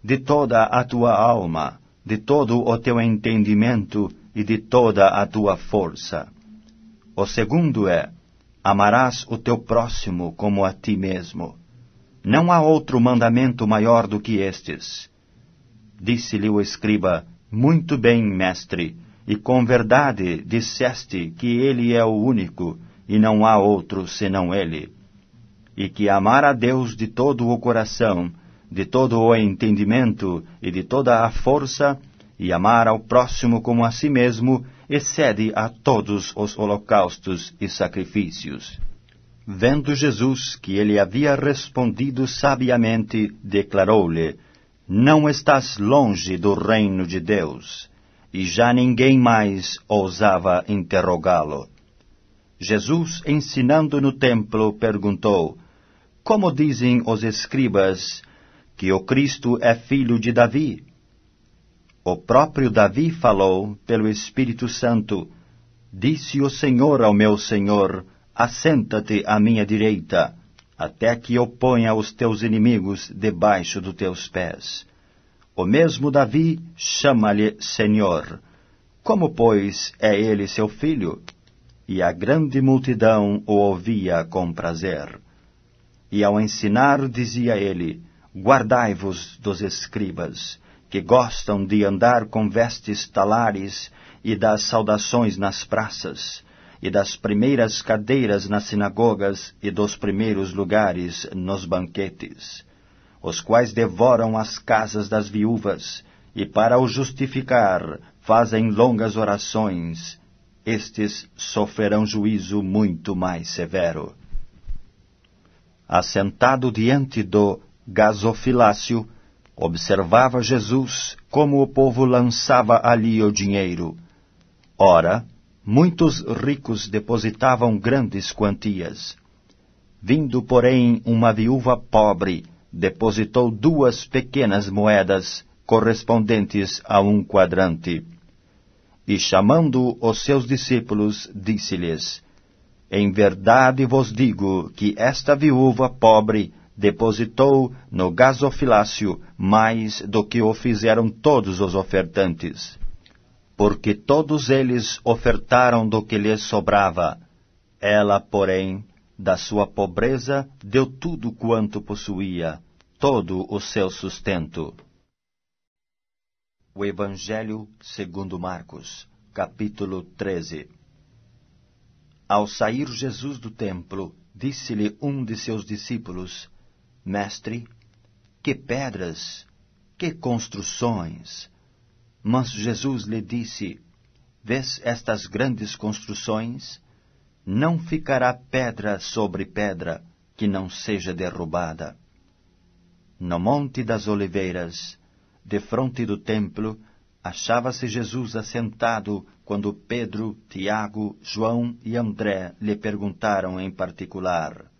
de toda a tua alma, de todo o teu entendimento e de toda a tua força. O segundo é: amarás o teu próximo como a ti mesmo. Não há outro mandamento maior do que estes. Disse-lhe o escriba: Muito bem, mestre, e com verdade disseste que ele é o único, e não há outro senão ele. E que amar a Deus de todo o coração, de todo o entendimento e de toda a força, e amar ao próximo como a si mesmo, excede a todos os holocaustos e sacrifícios. Vendo Jesus que ele havia respondido sabiamente, declarou-lhe: Não estás longe do reino de Deus. E já ninguém mais ousava interrogá-lo. Jesus, ensinando no templo, perguntou: Como dizem os escribas que o Cristo é filho de Davi? O próprio Davi falou pelo Espírito Santo: Disse o Senhor ao meu Senhor: Assenta-te à minha direita, até que eu ponha os teus inimigos debaixo dos teus pés. O mesmo Davi chama-lhe Senhor. Como, pois, é ele seu filho? E a grande multidão o ouvia com prazer. E ao ensinar dizia ele: Guardai-vos dos escribas, que gostam de andar com vestes talares e das saudações nas praças, e das primeiras cadeiras nas sinagogas e dos primeiros lugares nos banquetes, os quais devoram as casas das viúvas, e para o justificar fazem longas orações. Estes sofrerão juízo muito mais severo. Assentado diante do gasofilácio, observava Jesus como o povo lançava ali o dinheiro. Ora, muitos ricos depositavam grandes quantias. Vindo, porém, uma viúva pobre, depositou 2 pequenas moedas, correspondentes a 1 quadrante. E chamando os seus discípulos, disse-lhes: Em verdade vos digo que esta viúva pobre depositou no gasofilácio mais do que o fizeram todos os ofertantes. Porque todos eles ofertaram do que lhes sobrava. Ela, porém, da sua pobreza, deu tudo quanto possuía, todo o seu sustento. O Evangelho segundo Marcos, capítulo 13. Ao sair Jesus do templo, disse-lhe um de seus discípulos: Mestre, que pedras, que construções! Mas Jesus lhe disse: Vês estas grandes construções? Não ficará pedra sobre pedra que não seja derrubada. No Monte das Oliveiras, defronte do templo, achava-se Jesus assentado quando Pedro, Tiago, João e André lhe perguntaram em particular: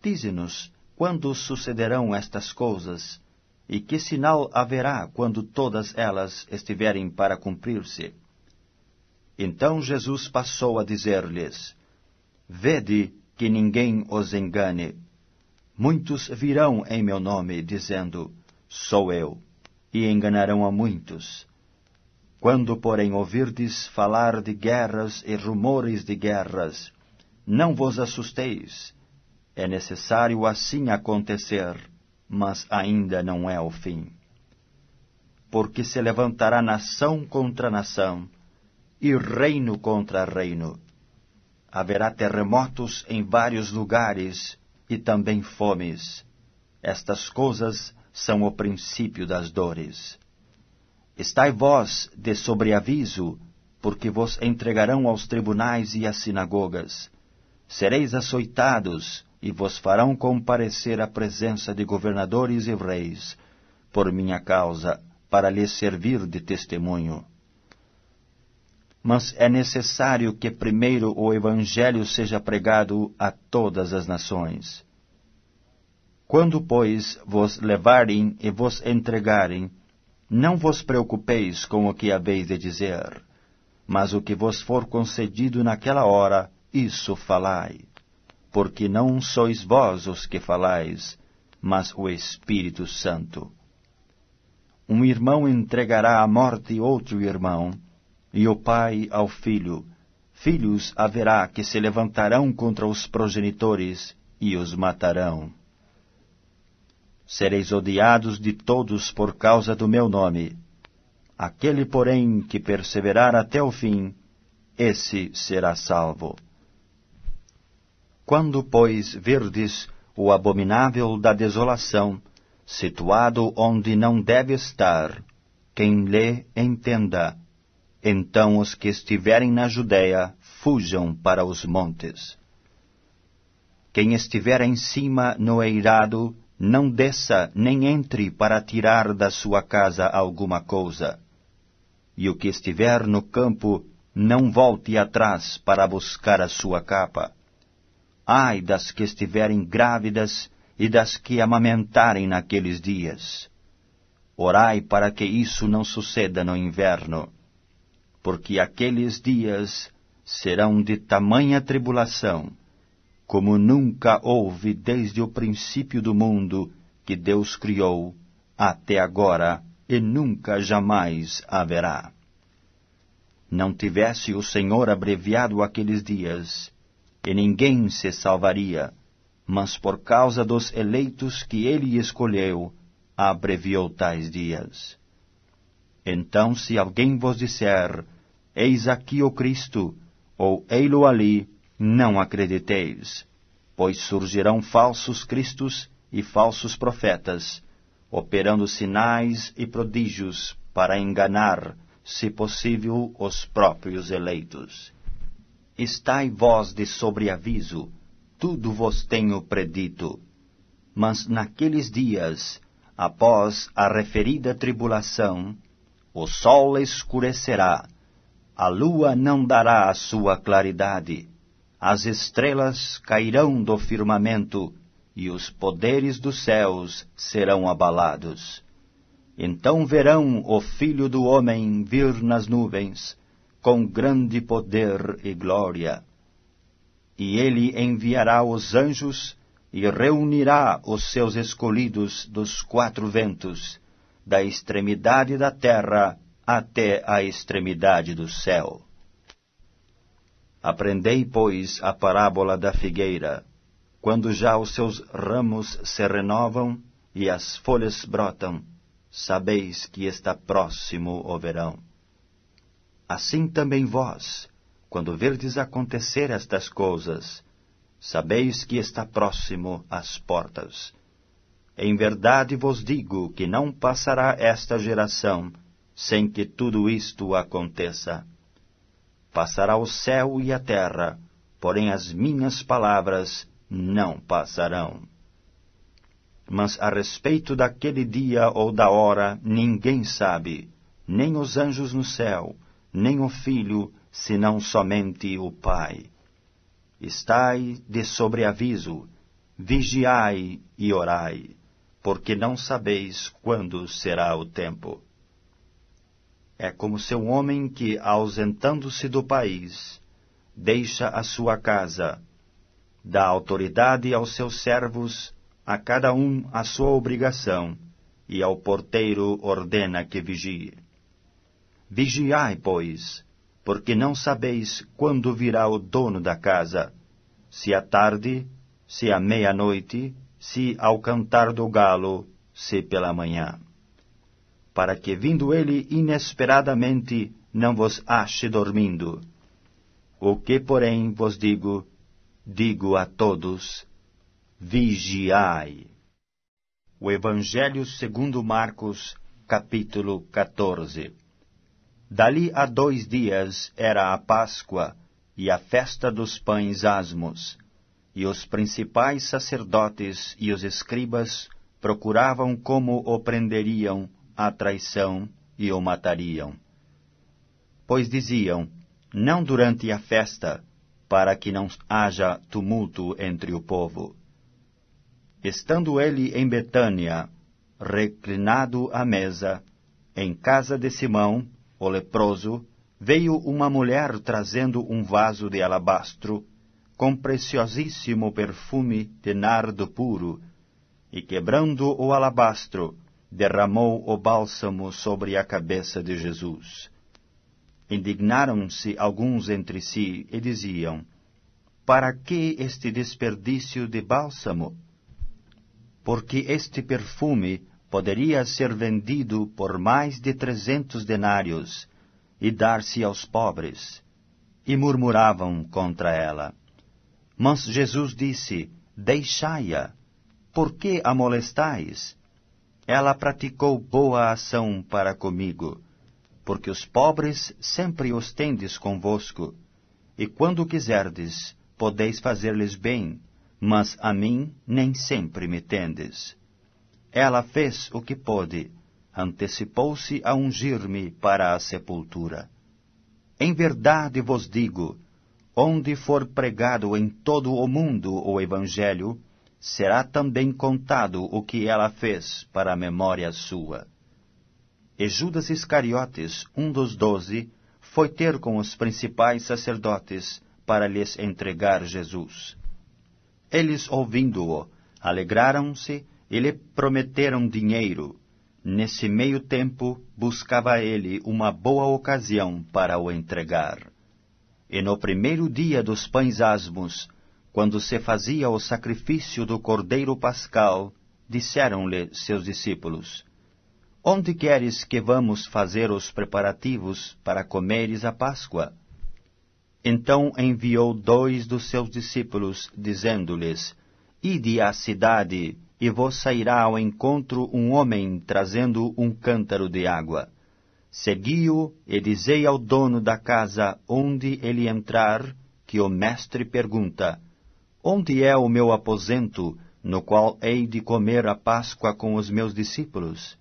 Dize-nos, quando sucederão estas coisas? E que sinal haverá quando todas elas estiverem para cumprir-se? Então Jesus passou a dizer-lhes: Vede que ninguém os engane. Muitos virão em meu nome, dizendo: Sou eu, e enganarão a muitos. Quando, porém, ouvirdes falar de guerras e rumores de guerras, não vos assusteis. É necessário assim acontecer, mas ainda não é o fim. Porque se levantará nação contra nação, e reino contra reino. Haverá terremotos em vários lugares, e também fomes. Estas coisas são o princípio das dores. Estai vós de sobreaviso, porque vos entregarão aos tribunais e às sinagogas. Sereis açoitados, e vos farão comparecer à presença de governadores e reis, por minha causa, para lhes servir de testemunho. Mas é necessário que primeiro o Evangelho seja pregado a todas as nações. Quando, pois, vos levarem e vos entregarem, não vos preocupeis com o que haveis de dizer, mas o que vos for concedido naquela hora, isso falai. Porque não sois vós os que falais, mas o Espírito Santo. Um irmão entregará à morte outro irmão, e o pai ao filho. Filhos haverá que se levantarão contra os progenitores e os matarão. Sereis odiados de todos por causa do meu nome. Aquele, porém, que perseverar até o fim, esse será salvo. Quando, pois, verdes o abominável da desolação, situado onde não deve estar, quem lê entenda. Então os que estiverem na Judéia fujam para os montes. Quem estiver em cima no eirado, não desça nem entre para tirar da sua casa alguma coisa. E o que estiver no campo, não volte atrás para buscar a sua capa. Ai das que estiverem grávidas e das que amamentarem naqueles dias. Orai para que isso não suceda no inverno, porque aqueles dias serão de tamanha tribulação, como nunca houve desde o princípio do mundo que Deus criou, até agora, e nunca jamais haverá. Não tivesse o Senhor abreviado aqueles dias, e ninguém se salvaria, mas por causa dos eleitos que ele escolheu, abreviou tais dias. Então, se alguém vos disser: Eis aqui o Cristo, ou ei-lo ali, não acrediteis, pois surgirão falsos cristos e falsos profetas, operando sinais e prodígios para enganar, se possível, os próprios eleitos. Estai vós de sobreaviso, tudo vos tenho predito. Mas naqueles dias, após a referida tribulação, o sol escurecerá, a lua não dará a sua claridade, as estrelas cairão do firmamento, e os poderes dos céus serão abalados. Então verão o Filho do Homem vir nas nuvens, com grande poder e glória. E ele enviará os anjos, e reunirá os seus escolhidos dos quatro ventos, da extremidade da terra até a extremidade do céu. Aprendei, pois, a parábola da figueira. Quando já os seus ramos se renovam e as folhas brotam, sabeis que está próximo o verão. Assim também vós, quando verdes acontecer estas coisas, sabeis que está próximo às portas. Em verdade vos digo que não passará esta geração sem que tudo isto aconteça. Passará o céu e a terra, porém as minhas palavras não passarão. Mas a respeito daquele dia ou da hora ninguém sabe, nem os anjos no céu, nem o Filho, senão somente o Pai. Estai de sobreaviso, vigiai e orai, porque não sabeis quando será o tempo. É como se um homem que, ausentando-se do país, deixa a sua casa, dá autoridade aos seus servos, a cada um a sua obrigação, e ao porteiro ordena que vigie. Vigiai, pois, porque não sabeis quando virá o dono da casa, se à tarde, se à meia-noite, se ao cantar do galo, se pela manhã. Para que, vindo ele inesperadamente, não vos ache dormindo. O que, porém, vos digo, digo a todos, vigiai. O Evangelho segundo Marcos, capítulo 14. Dali a 2 dias era a Páscoa e a festa dos pães asmos, e os principais sacerdotes e os escribas procuravam como o prenderiam à traição e o matariam. Pois diziam, não durante a festa, para que não haja tumulto entre o povo. Estando ele em Betânia, reclinado à mesa, em casa de Simão, o leproso, veio uma mulher trazendo um vaso de alabastro, com preciosíssimo perfume de nardo puro, e quebrando o alabastro, derramou o bálsamo sobre a cabeça de Jesus. Indignaram-se alguns entre si e diziam, para que este desperdício de bálsamo? Porque este perfume poderia ser vendido por mais de 300 denários e dar-se aos pobres. E murmuravam contra ela. Mas Jesus disse, deixai-a, por que a molestais? Ela praticou boa ação para comigo, porque os pobres sempre os tendes convosco, e quando quiserdes, podeis fazer-lhes bem, mas a mim nem sempre me tendes. Ela fez o que pôde, antecipou-se a ungir-me para a sepultura. Em verdade vos digo, onde for pregado em todo o mundo o Evangelho, será também contado o que ela fez para a memória sua. E Judas Iscariotes, um dos 12, foi ter com os principais sacerdotes para lhes entregar Jesus. Eles, ouvindo-o, alegraram-se e lhe prometeram dinheiro. Nesse meio tempo, buscava ele uma boa ocasião para o entregar. E no primeiro dia dos pães asmos, quando se fazia o sacrifício do cordeiro pascal, disseram-lhe seus discípulos, onde queres que vamos fazer os preparativos para comeres a Páscoa? Então enviou 2 dos seus discípulos, dizendo-lhes, ide à cidade, e vos sairá ao encontro um homem trazendo um cântaro de água. Segui-o e dizei ao dono da casa onde ele entrar, que o mestre pergunta, onde é o meu aposento, no qual hei de comer a Páscoa com os meus discípulos?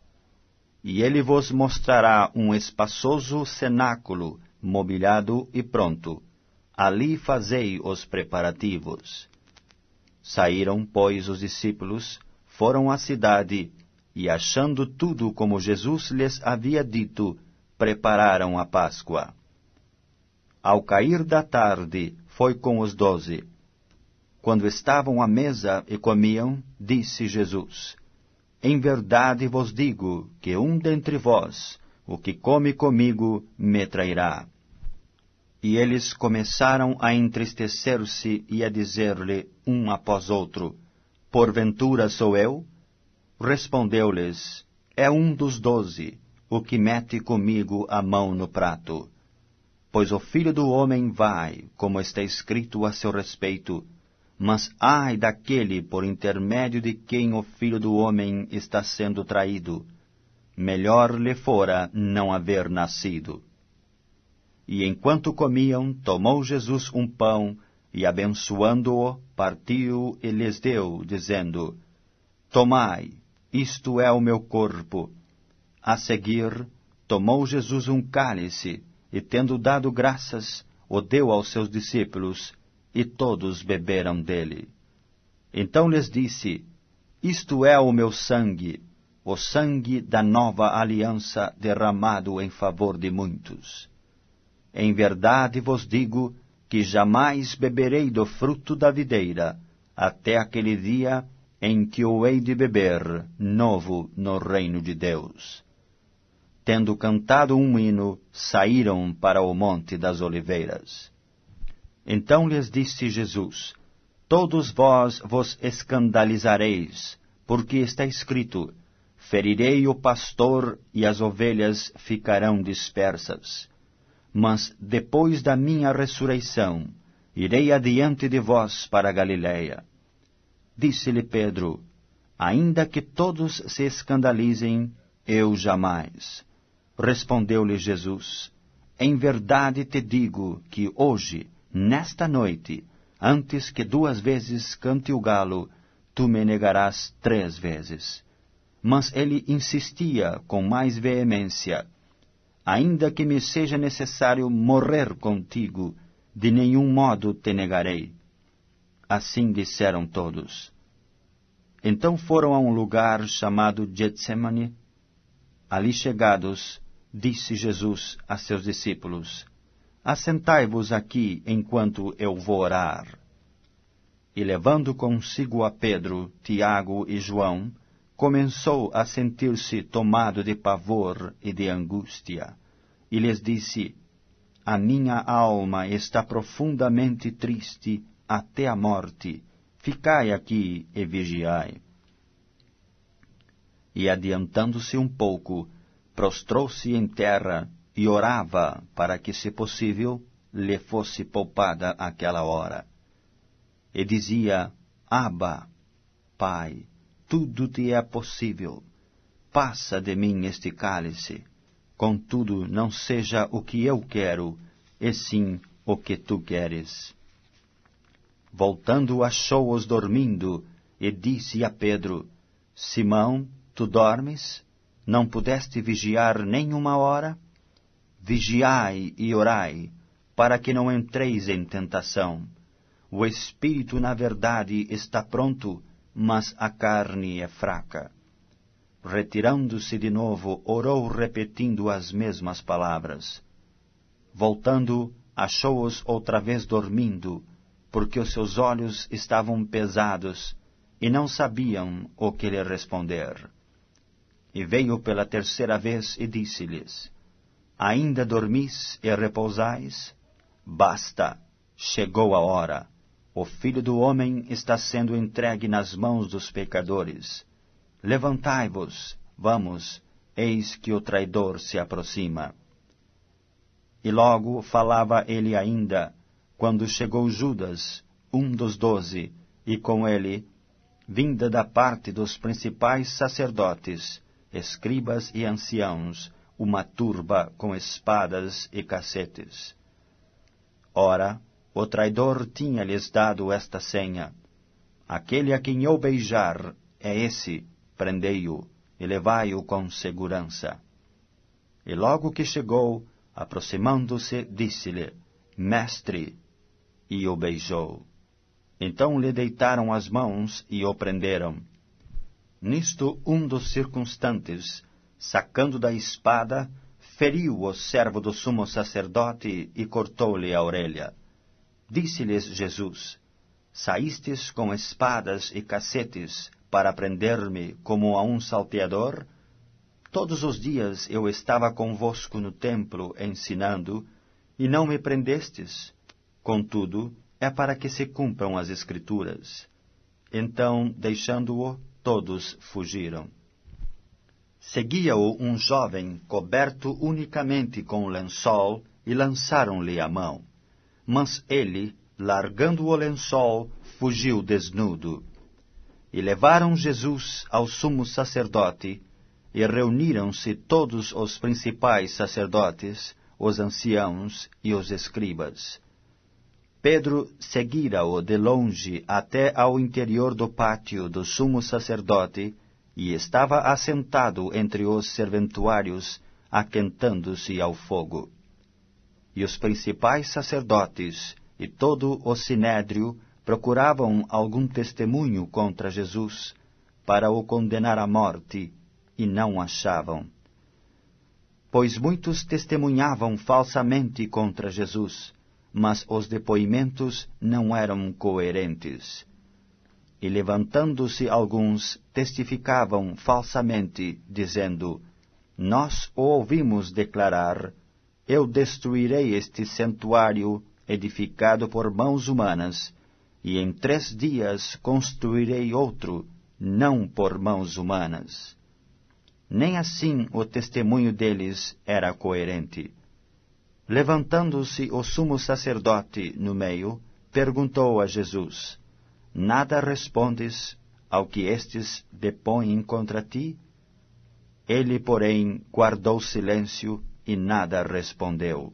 E ele vos mostrará um espaçoso cenáculo, mobiliado e pronto. Ali fazei os preparativos. Saíram, pois, os discípulos, foram à cidade, e achando tudo como Jesus lhes havia dito, prepararam a Páscoa. Ao cair da tarde, foi com os 12. quando estavam à mesa e comiam, disse Jesus: Em verdade vos digo que um dentre vós, o que come comigo, me trairá. E eles começaram a entristecer-se e a dizer-lhe um após outro: Porventura sou eu? Respondeu-lhes: É um dos 12, o que mete comigo a mão no prato. Pois o Filho do Homem vai, como está escrito a seu respeito, mas ai daquele por intermédio de quem o Filho do Homem está sendo traído. Melhor lhe fora não haver nascido. E enquanto comiam, tomou Jesus um pão, e abençoando-o, partiu e lhes deu, dizendo: Tomai, isto é o meu corpo. A seguir, tomou Jesus um cálice, e tendo dado graças, o deu aos seus discípulos, e todos beberam dele. Então lhes disse: Isto é o meu sangue, o sangue da nova aliança derramado em favor de muitos. Em verdade vos digo que jamais beberei do fruto da videira, até aquele dia em que o hei de beber novo no reino de Deus. Tendo cantado um hino, saíram para o Monte das Oliveiras. Então lhes disse Jesus: Todos vós vos escandalizareis, porque está escrito: Ferirei o pastor e as ovelhas ficarão dispersas. Mas depois da minha ressurreição, irei adiante de vós para a Galiléia. Disse-lhe Pedro: Ainda que todos se escandalizem, eu jamais. Respondeu-lhe Jesus: Em verdade te digo que hoje, nesta noite, antes que 2 vezes cante o galo, tu me negarás 3 vezes. Mas ele insistia com mais veemência: Ainda que me seja necessário morrer contigo, de nenhum modo te negarei. Assim disseram todos. Então foram a um lugar chamado Getsemane. Ali chegados, disse Jesus a seus discípulos: Assentai-vos aqui enquanto eu vou orar. E levando consigo a Pedro, Tiago e João, começou a sentir-se tomado de pavor e de angústia, e lhes disse: A minha alma está profundamente triste até a morte. Ficai aqui e vigiai. E adiantando-se um pouco, prostrou-se em terra e orava para que, se possível, lhe fosse poupada aquela hora. E dizia: Abba, Pai, tudo te é possível. Passa de mim este cálice. Contudo, não seja o que eu quero, e sim o que tu queres. Voltando, achou-os dormindo, e disse a Pedro: Simão, tu dormes? Não pudeste vigiar nem 1 hora? Vigiai e orai, para que não entreis em tentação. O espírito, na verdade, está pronto, mas a carne é fraca. Retirando-se de novo, orou repetindo as mesmas palavras. Voltando, achou-os outra vez dormindo, porque os seus olhos estavam pesados, e não sabiam o que lhe responder. E veio pela 3ª vez e disse-lhes: Ainda dormis e repousais? Basta, chegou a hora. O Filho do Homem está sendo entregue nas mãos dos pecadores. Levantai-vos, vamos, eis que o traidor se aproxima. E logo falava ele ainda, quando chegou Judas, um dos 12, e com ele, vinda da parte dos principais sacerdotes, escribas e anciãos, uma turba com espadas e cacetes. Ora, o traidor tinha-lhes dado esta senha: Aquele a quem eu beijar é esse, prendei-o e levai-o com segurança. E logo que chegou, aproximando-se, disse-lhe: Mestre, e o beijou. Então lhe deitaram as mãos e o prenderam. Nisto, um dos circunstantes, sacando da espada, feriu o servo do sumo sacerdote e cortou-lhe a orelha. Disse-lhes Jesus: saístes com espadas e cacetes para prender-me como a um salteador? Todos os dias eu estava convosco no templo ensinando, e não me prendestes. Contudo, é para que se cumpram as Escrituras. Então, deixando-o, todos fugiram. Seguia-o um jovem coberto unicamente com lençol, e lançaram-lhe a mão. Mas ele, largando o lençol, fugiu desnudo. E levaram Jesus ao sumo sacerdote, e reuniram-se todos os principais sacerdotes, os anciãos e os escribas. Pedro seguira-o de longe até ao interior do pátio do sumo sacerdote, e estava assentado entre os serventuários, aquentando-se ao fogo. E os principais sacerdotes e todo o sinédrio procuravam algum testemunho contra Jesus, para o condenar à morte, e não achavam. Pois muitos testemunhavam falsamente contra Jesus, mas os depoimentos não eram coerentes. E levantando-se alguns, testificavam falsamente, dizendo: Nós o ouvimos declarar: Eu destruirei este santuário edificado por mãos humanas, e em 3 dias construirei outro, não por mãos humanas. Nem assim o testemunho deles era coerente. Levantando-se o sumo sacerdote no meio, perguntou a Jesus: Nada respondes ao que estes depõem contra ti? Ele, porém, guardou silêncio e nada respondeu.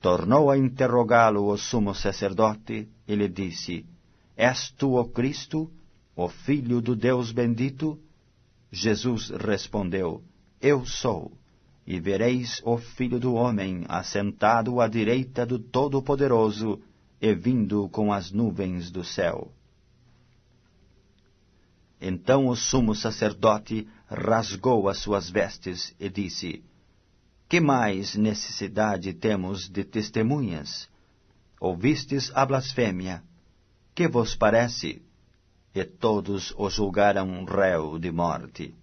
Tornou a interrogá-lo o sumo sacerdote e lhe disse: És tu o Cristo, o Filho do Deus bendito? Jesus respondeu: Eu sou. E vereis o Filho do Homem assentado à direita do Todo-Poderoso e vindo com as nuvens do céu. Então o sumo sacerdote rasgou as suas vestes e disse: Que mais necessidade temos de testemunhas? Ouvistes a blasfêmia. Que vos parece? E todos o julgaram réu de morte.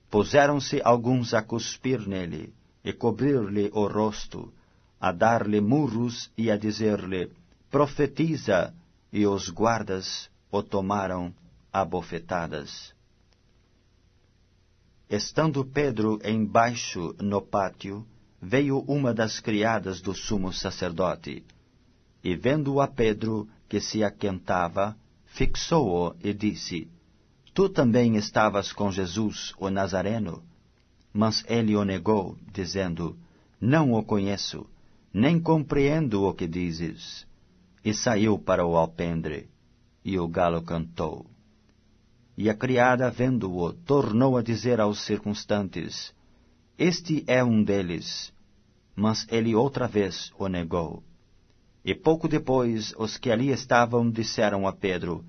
Puseram-se alguns a cuspir nele, e cobrir-lhe o rosto, a dar-lhe murros e a dizer-lhe: Profetiza! E os guardas o tomaram a bofetadas. Estando Pedro embaixo no pátio, veio uma das criadas do sumo sacerdote, e vendo a Pedro, que se aquentava, fixou-o e disse: Tu também estavas com Jesus, o Nazareno? Mas ele o negou, dizendo: Não o conheço, nem compreendo o que dizes. E saiu para o alpendre, e o galo cantou. E a criada, vendo-o, tornou a dizer aos circunstantes: Este é um deles. Mas ele outra vez o negou. E pouco depois, os que ali estavam disseram a Pedro: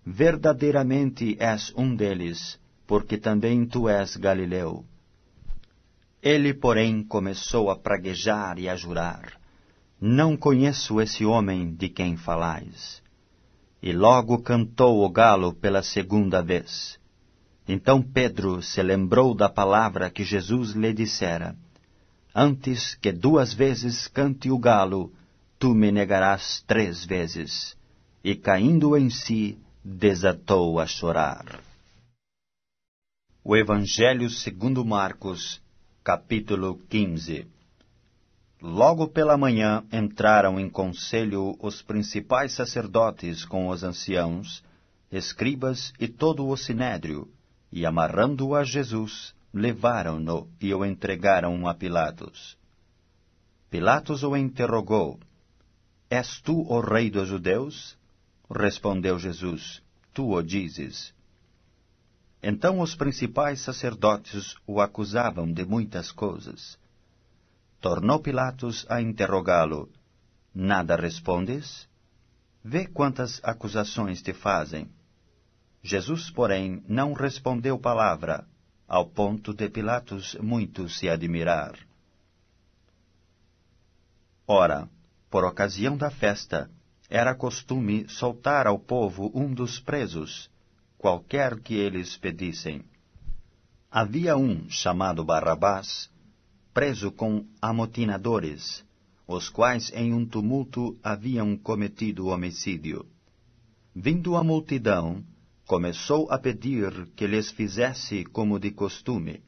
Verdadeiramente és um deles, porque também tu és Galileu. Ele, porém, começou a praguejar e a jurar: Não conheço esse homem de quem falais. E logo cantou o galo pela 2ª vez. Então Pedro se lembrou da palavra que Jesus lhe dissera: Antes que 2 vezes cante o galo, tu me negarás 3 vezes. E caindo em si, desatou a chorar. O Evangelho segundo Marcos, capítulo 15. Logo pela manhã entraram em conselho os principais sacerdotes com os anciãos, escribas e todo o sinédrio, e amarrando-o a Jesus, levaram-no e o entregaram a Pilatos. Pilatos o interrogou: És tu o rei dos judeus? Respondeu Jesus: Tu o dizes. Então os principais sacerdotes o acusavam de muitas coisas. Tornou Pilatos a interrogá-lo: Nada respondes? Vê quantas acusações te fazem. Jesus, porém, não respondeu palavra, ao ponto de Pilatos muito se admirar. Ora, por ocasião da festa, era costume soltar ao povo um dos presos, qualquer que eles pedissem. Havia um, chamado Barrabás, preso com amotinadores, os quais em um tumulto haviam cometido homicídio. Vindo a multidão, começou a pedir que lhes fizesse como de costume.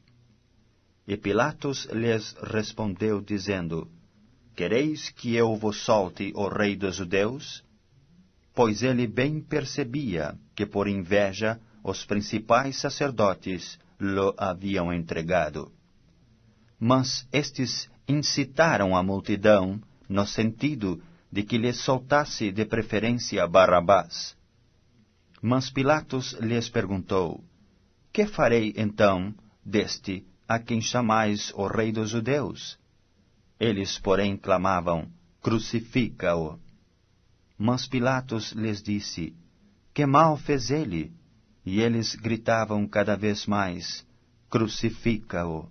E Pilatos lhes respondeu, dizendo: Quereis que eu vos solte o rei dos judeus? Pois ele bem percebia que por inveja os principais sacerdotes lo haviam entregado. Mas estes incitaram a multidão no sentido de que lhes soltasse de preferência Barrabás. Mas Pilatos lhes perguntou: Que farei então deste a quem chamais o rei dos judeus? Eles, porém, clamavam: Crucifica-o. Mas Pilatos lhes disse: Que mal fez ele? E eles gritavam cada vez mais: Crucifica-o.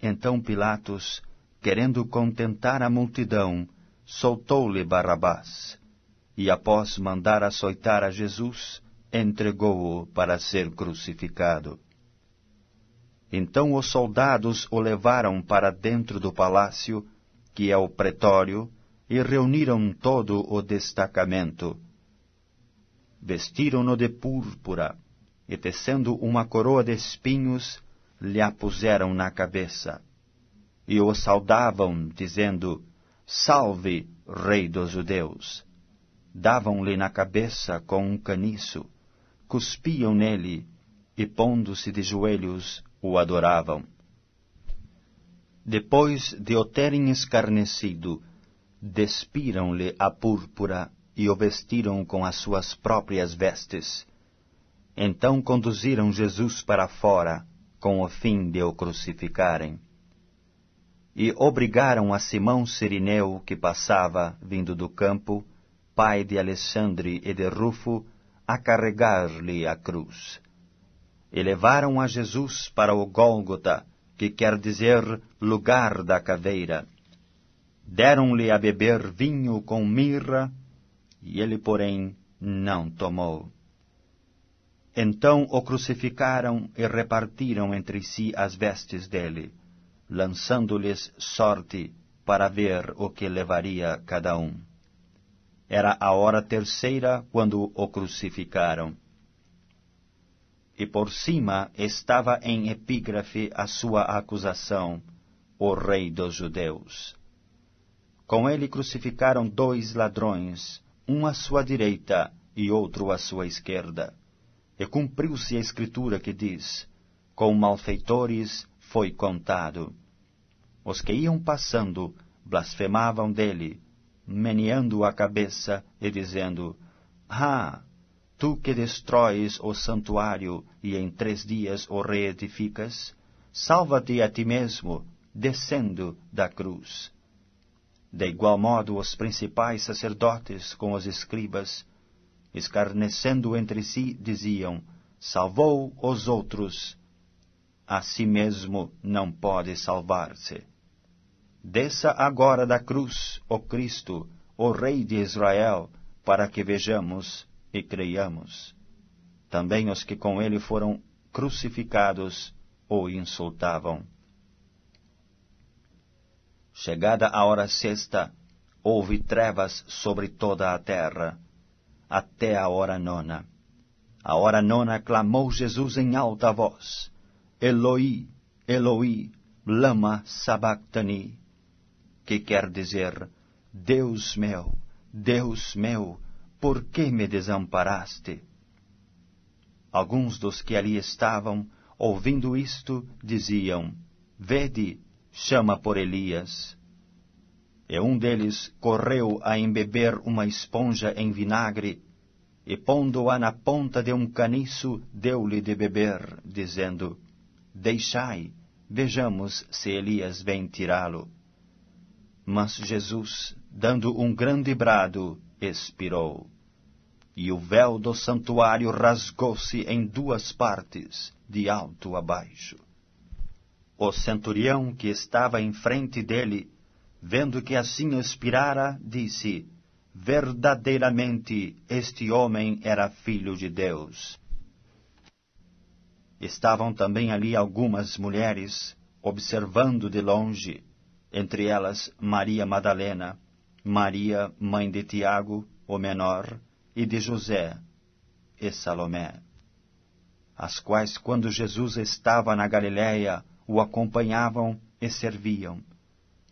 Então Pilatos, querendo contentar a multidão, soltou-lhe Barrabás, e após mandar açoitar a Jesus, entregou-o para ser crucificado. Então os soldados o levaram para dentro do palácio, que é o pretório, e reuniram todo o destacamento. Vestiram-no de púrpura, e tecendo uma coroa de espinhos, lhe a puseram na cabeça. E o saudavam, dizendo: Salve, Rei dos Judeus! Davam-lhe na cabeça com um caniço, cuspiam nele, e pondo-se de joelhos, o adoravam. Depois de o terem escarnecido, despiram-lhe a púrpura e o vestiram com as suas próprias vestes. Então conduziram Jesus para fora, com o fim de o crucificarem. E obrigaram a Simão Cirineu, que passava, vindo do campo, pai de Alexandre e de Rufo, a carregar-lhe a cruz. E levaram a Jesus para o Gólgota, que quer dizer lugar da caveira. Deram-lhe a beber vinho com mirra, e ele, porém, não tomou. Então o crucificaram e repartiram entre si as vestes dele, lançando-lhes sorte para ver o que levaria cada um. Era a hora terceira quando o crucificaram. E por cima estava em epígrafe a sua acusação: o Rei dos Judeus. Com ele crucificaram 2 ladrões, um à sua direita e outro à sua esquerda. E cumpriu-se a escritura que diz: com malfeitores foi contado. Os que iam passando blasfemavam dele, meneando a cabeça e dizendo: Ah, tu que destróis o santuário e em 3 dias o reedificas, salva-te a ti mesmo, descendo da cruz. De igual modo, os principais sacerdotes com os escribas, escarnecendo entre si, diziam: salvou os outros, a si mesmo não pode salvar-se. Desça agora da cruz o Cristo, o Rei de Israel, para que vejamos e creiamos. Também os que com ele foram crucificados o insultavam. Chegada a hora sexta, houve trevas sobre toda a terra, até a hora nona. A hora nona clamou Jesus em alta voz: Eloi, Eloi, lama sabactani, que quer dizer: Deus meu, por que me desamparaste? Alguns dos que ali estavam, ouvindo isto, diziam: Vede, chama por Elias. E um deles correu a embeber uma esponja em vinagre, e pondo-a na ponta de um caniço, deu-lhe de beber, dizendo: Deixai, vejamos se Elias vem tirá-lo. Mas Jesus, dando um grande brado, expirou. E o véu do santuário rasgou-se em 2 partes, de alto a baixo. O centurião que estava em frente dele, vendo que assim expirara, disse: verdadeiramente este homem era filho de Deus. Estavam também ali algumas mulheres, observando de longe, entre elas Maria Madalena, Maria, mãe de Tiago, o menor, e de José, e Salomé, as quais, quando Jesus estava na Galiléia, o acompanhavam e serviam,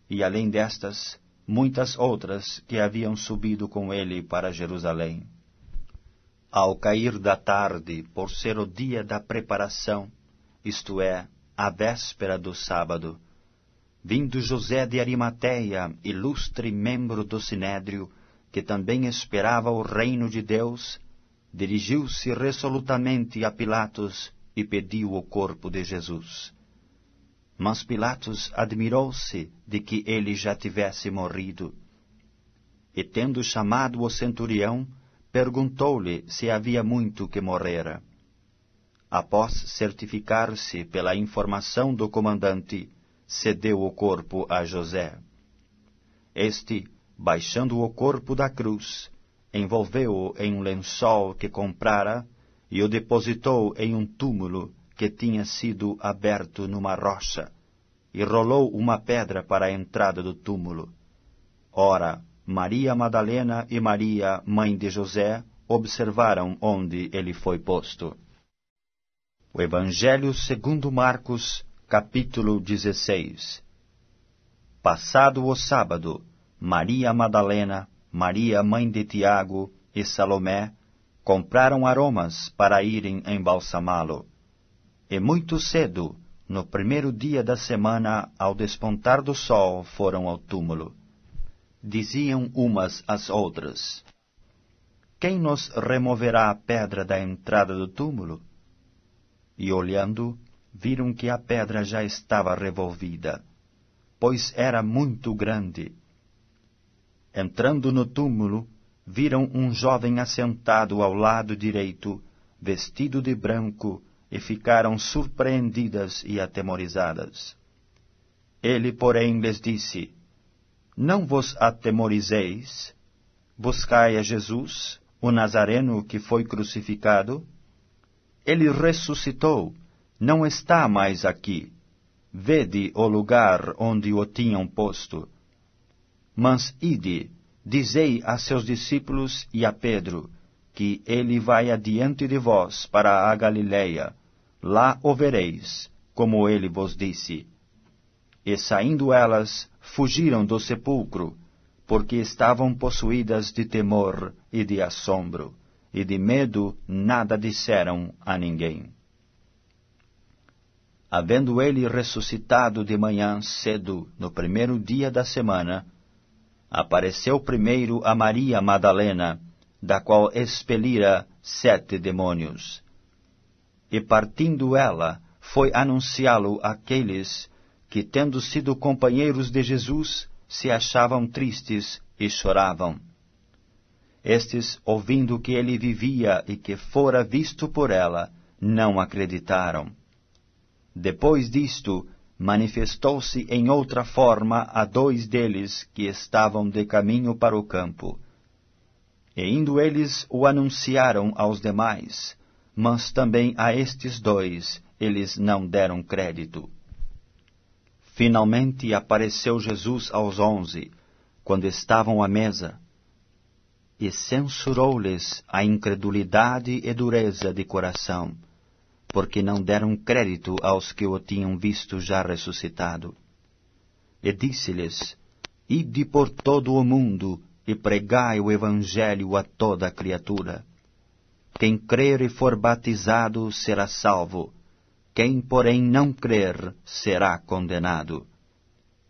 e além destas, muitas outras que haviam subido com ele para Jerusalém. Ao cair da tarde, por ser o dia da preparação, isto é, a véspera do sábado, vindo José de Arimateia, ilustre membro do Sinédrio, que também esperava o reino de Deus, dirigiu-se resolutamente a Pilatos e pediu o corpo de Jesus. Mas Pilatos admirou-se de que ele já tivesse morrido. E tendo chamado o centurião, perguntou-lhe se havia muito que morrera. Após certificar-se pela informação do comandante, cedeu o corpo a José. Este, baixando o corpo da cruz, envolveu-o em um lençol que comprara e o depositou em um túmulo que tinha sido aberto numa rocha, e rolou uma pedra para a entrada do túmulo. Ora, Maria Madalena e Maria, mãe de José, observaram onde ele foi posto. O Evangelho segundo Marcos, capítulo 16. Passado o sábado, Maria Madalena, Maria, mãe de Tiago, e Salomé compraram aromas para irem embalsamá-lo. E muito cedo, no primeiro dia da semana, ao despontar do sol, foram ao túmulo. Diziam umas às outras: Quem nos removerá a pedra da entrada do túmulo? E olhando, viram que a pedra já estava revolvida, pois era muito grande. Entrando no túmulo, viram um jovem assentado ao lado direito, vestido de branco, e ficaram surpreendidas e atemorizadas. Ele, porém, lhes disse: Não vos atemorizeis? Buscai a Jesus, o Nazareno que foi crucificado? Ele ressuscitou, não está mais aqui. Vede o lugar onde o tinham posto. Mas ide, dizei a seus discípulos e a Pedro, que ele vai adiante de vós para a Galiléia. Lá o vereis, como ele vos disse. E saindo elas, fugiram do sepulcro, porque estavam possuídas de temor e de assombro, e de medo nada disseram a ninguém. Havendo ele ressuscitado de manhã cedo, no primeiro dia da semana, apareceu primeiro a Maria Madalena, da qual expelira 7 demônios. E partindo ela, foi anunciá-lo àqueles que, tendo sido companheiros de Jesus, se achavam tristes e choravam. Estes, ouvindo que ele vivia e que fora visto por ela, não acreditaram. Depois disto, manifestou-se em outra forma a 2 deles que estavam de caminho para o campo. E indo eles o anunciaram aos demais, mas também a estes 2 eles não deram crédito. Finalmente apareceu Jesus aos 11, quando estavam à mesa, e censurou-lhes a incredulidade e dureza de coração, porque não deram crédito aos que o tinham visto já ressuscitado. E disse-lhes: Ide por todo o mundo e pregai o Evangelho a toda criatura. Quem crer e for batizado será salvo, quem, porém, não crer será condenado.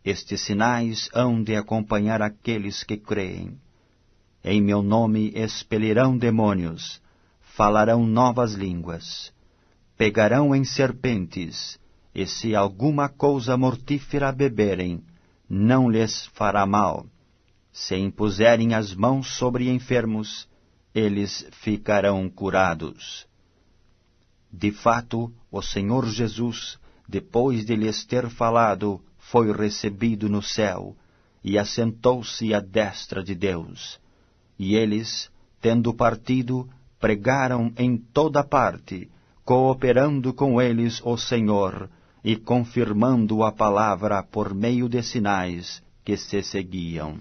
Estes sinais hão de acompanhar aqueles que creem. Em meu nome expelirão demônios, falarão novas línguas, pegarão em serpentes, e se alguma coisa mortífera beberem, não lhes fará mal. Se impuserem as mãos sobre enfermos, eles ficarão curados. De fato, o Senhor Jesus, depois de lhes ter falado, foi recebido no céu, e assentou-se à destra de Deus. E eles, tendo partido, pregaram em toda parte, cooperando com eles o Senhor, e confirmando a palavra por meio de sinais que se seguiam.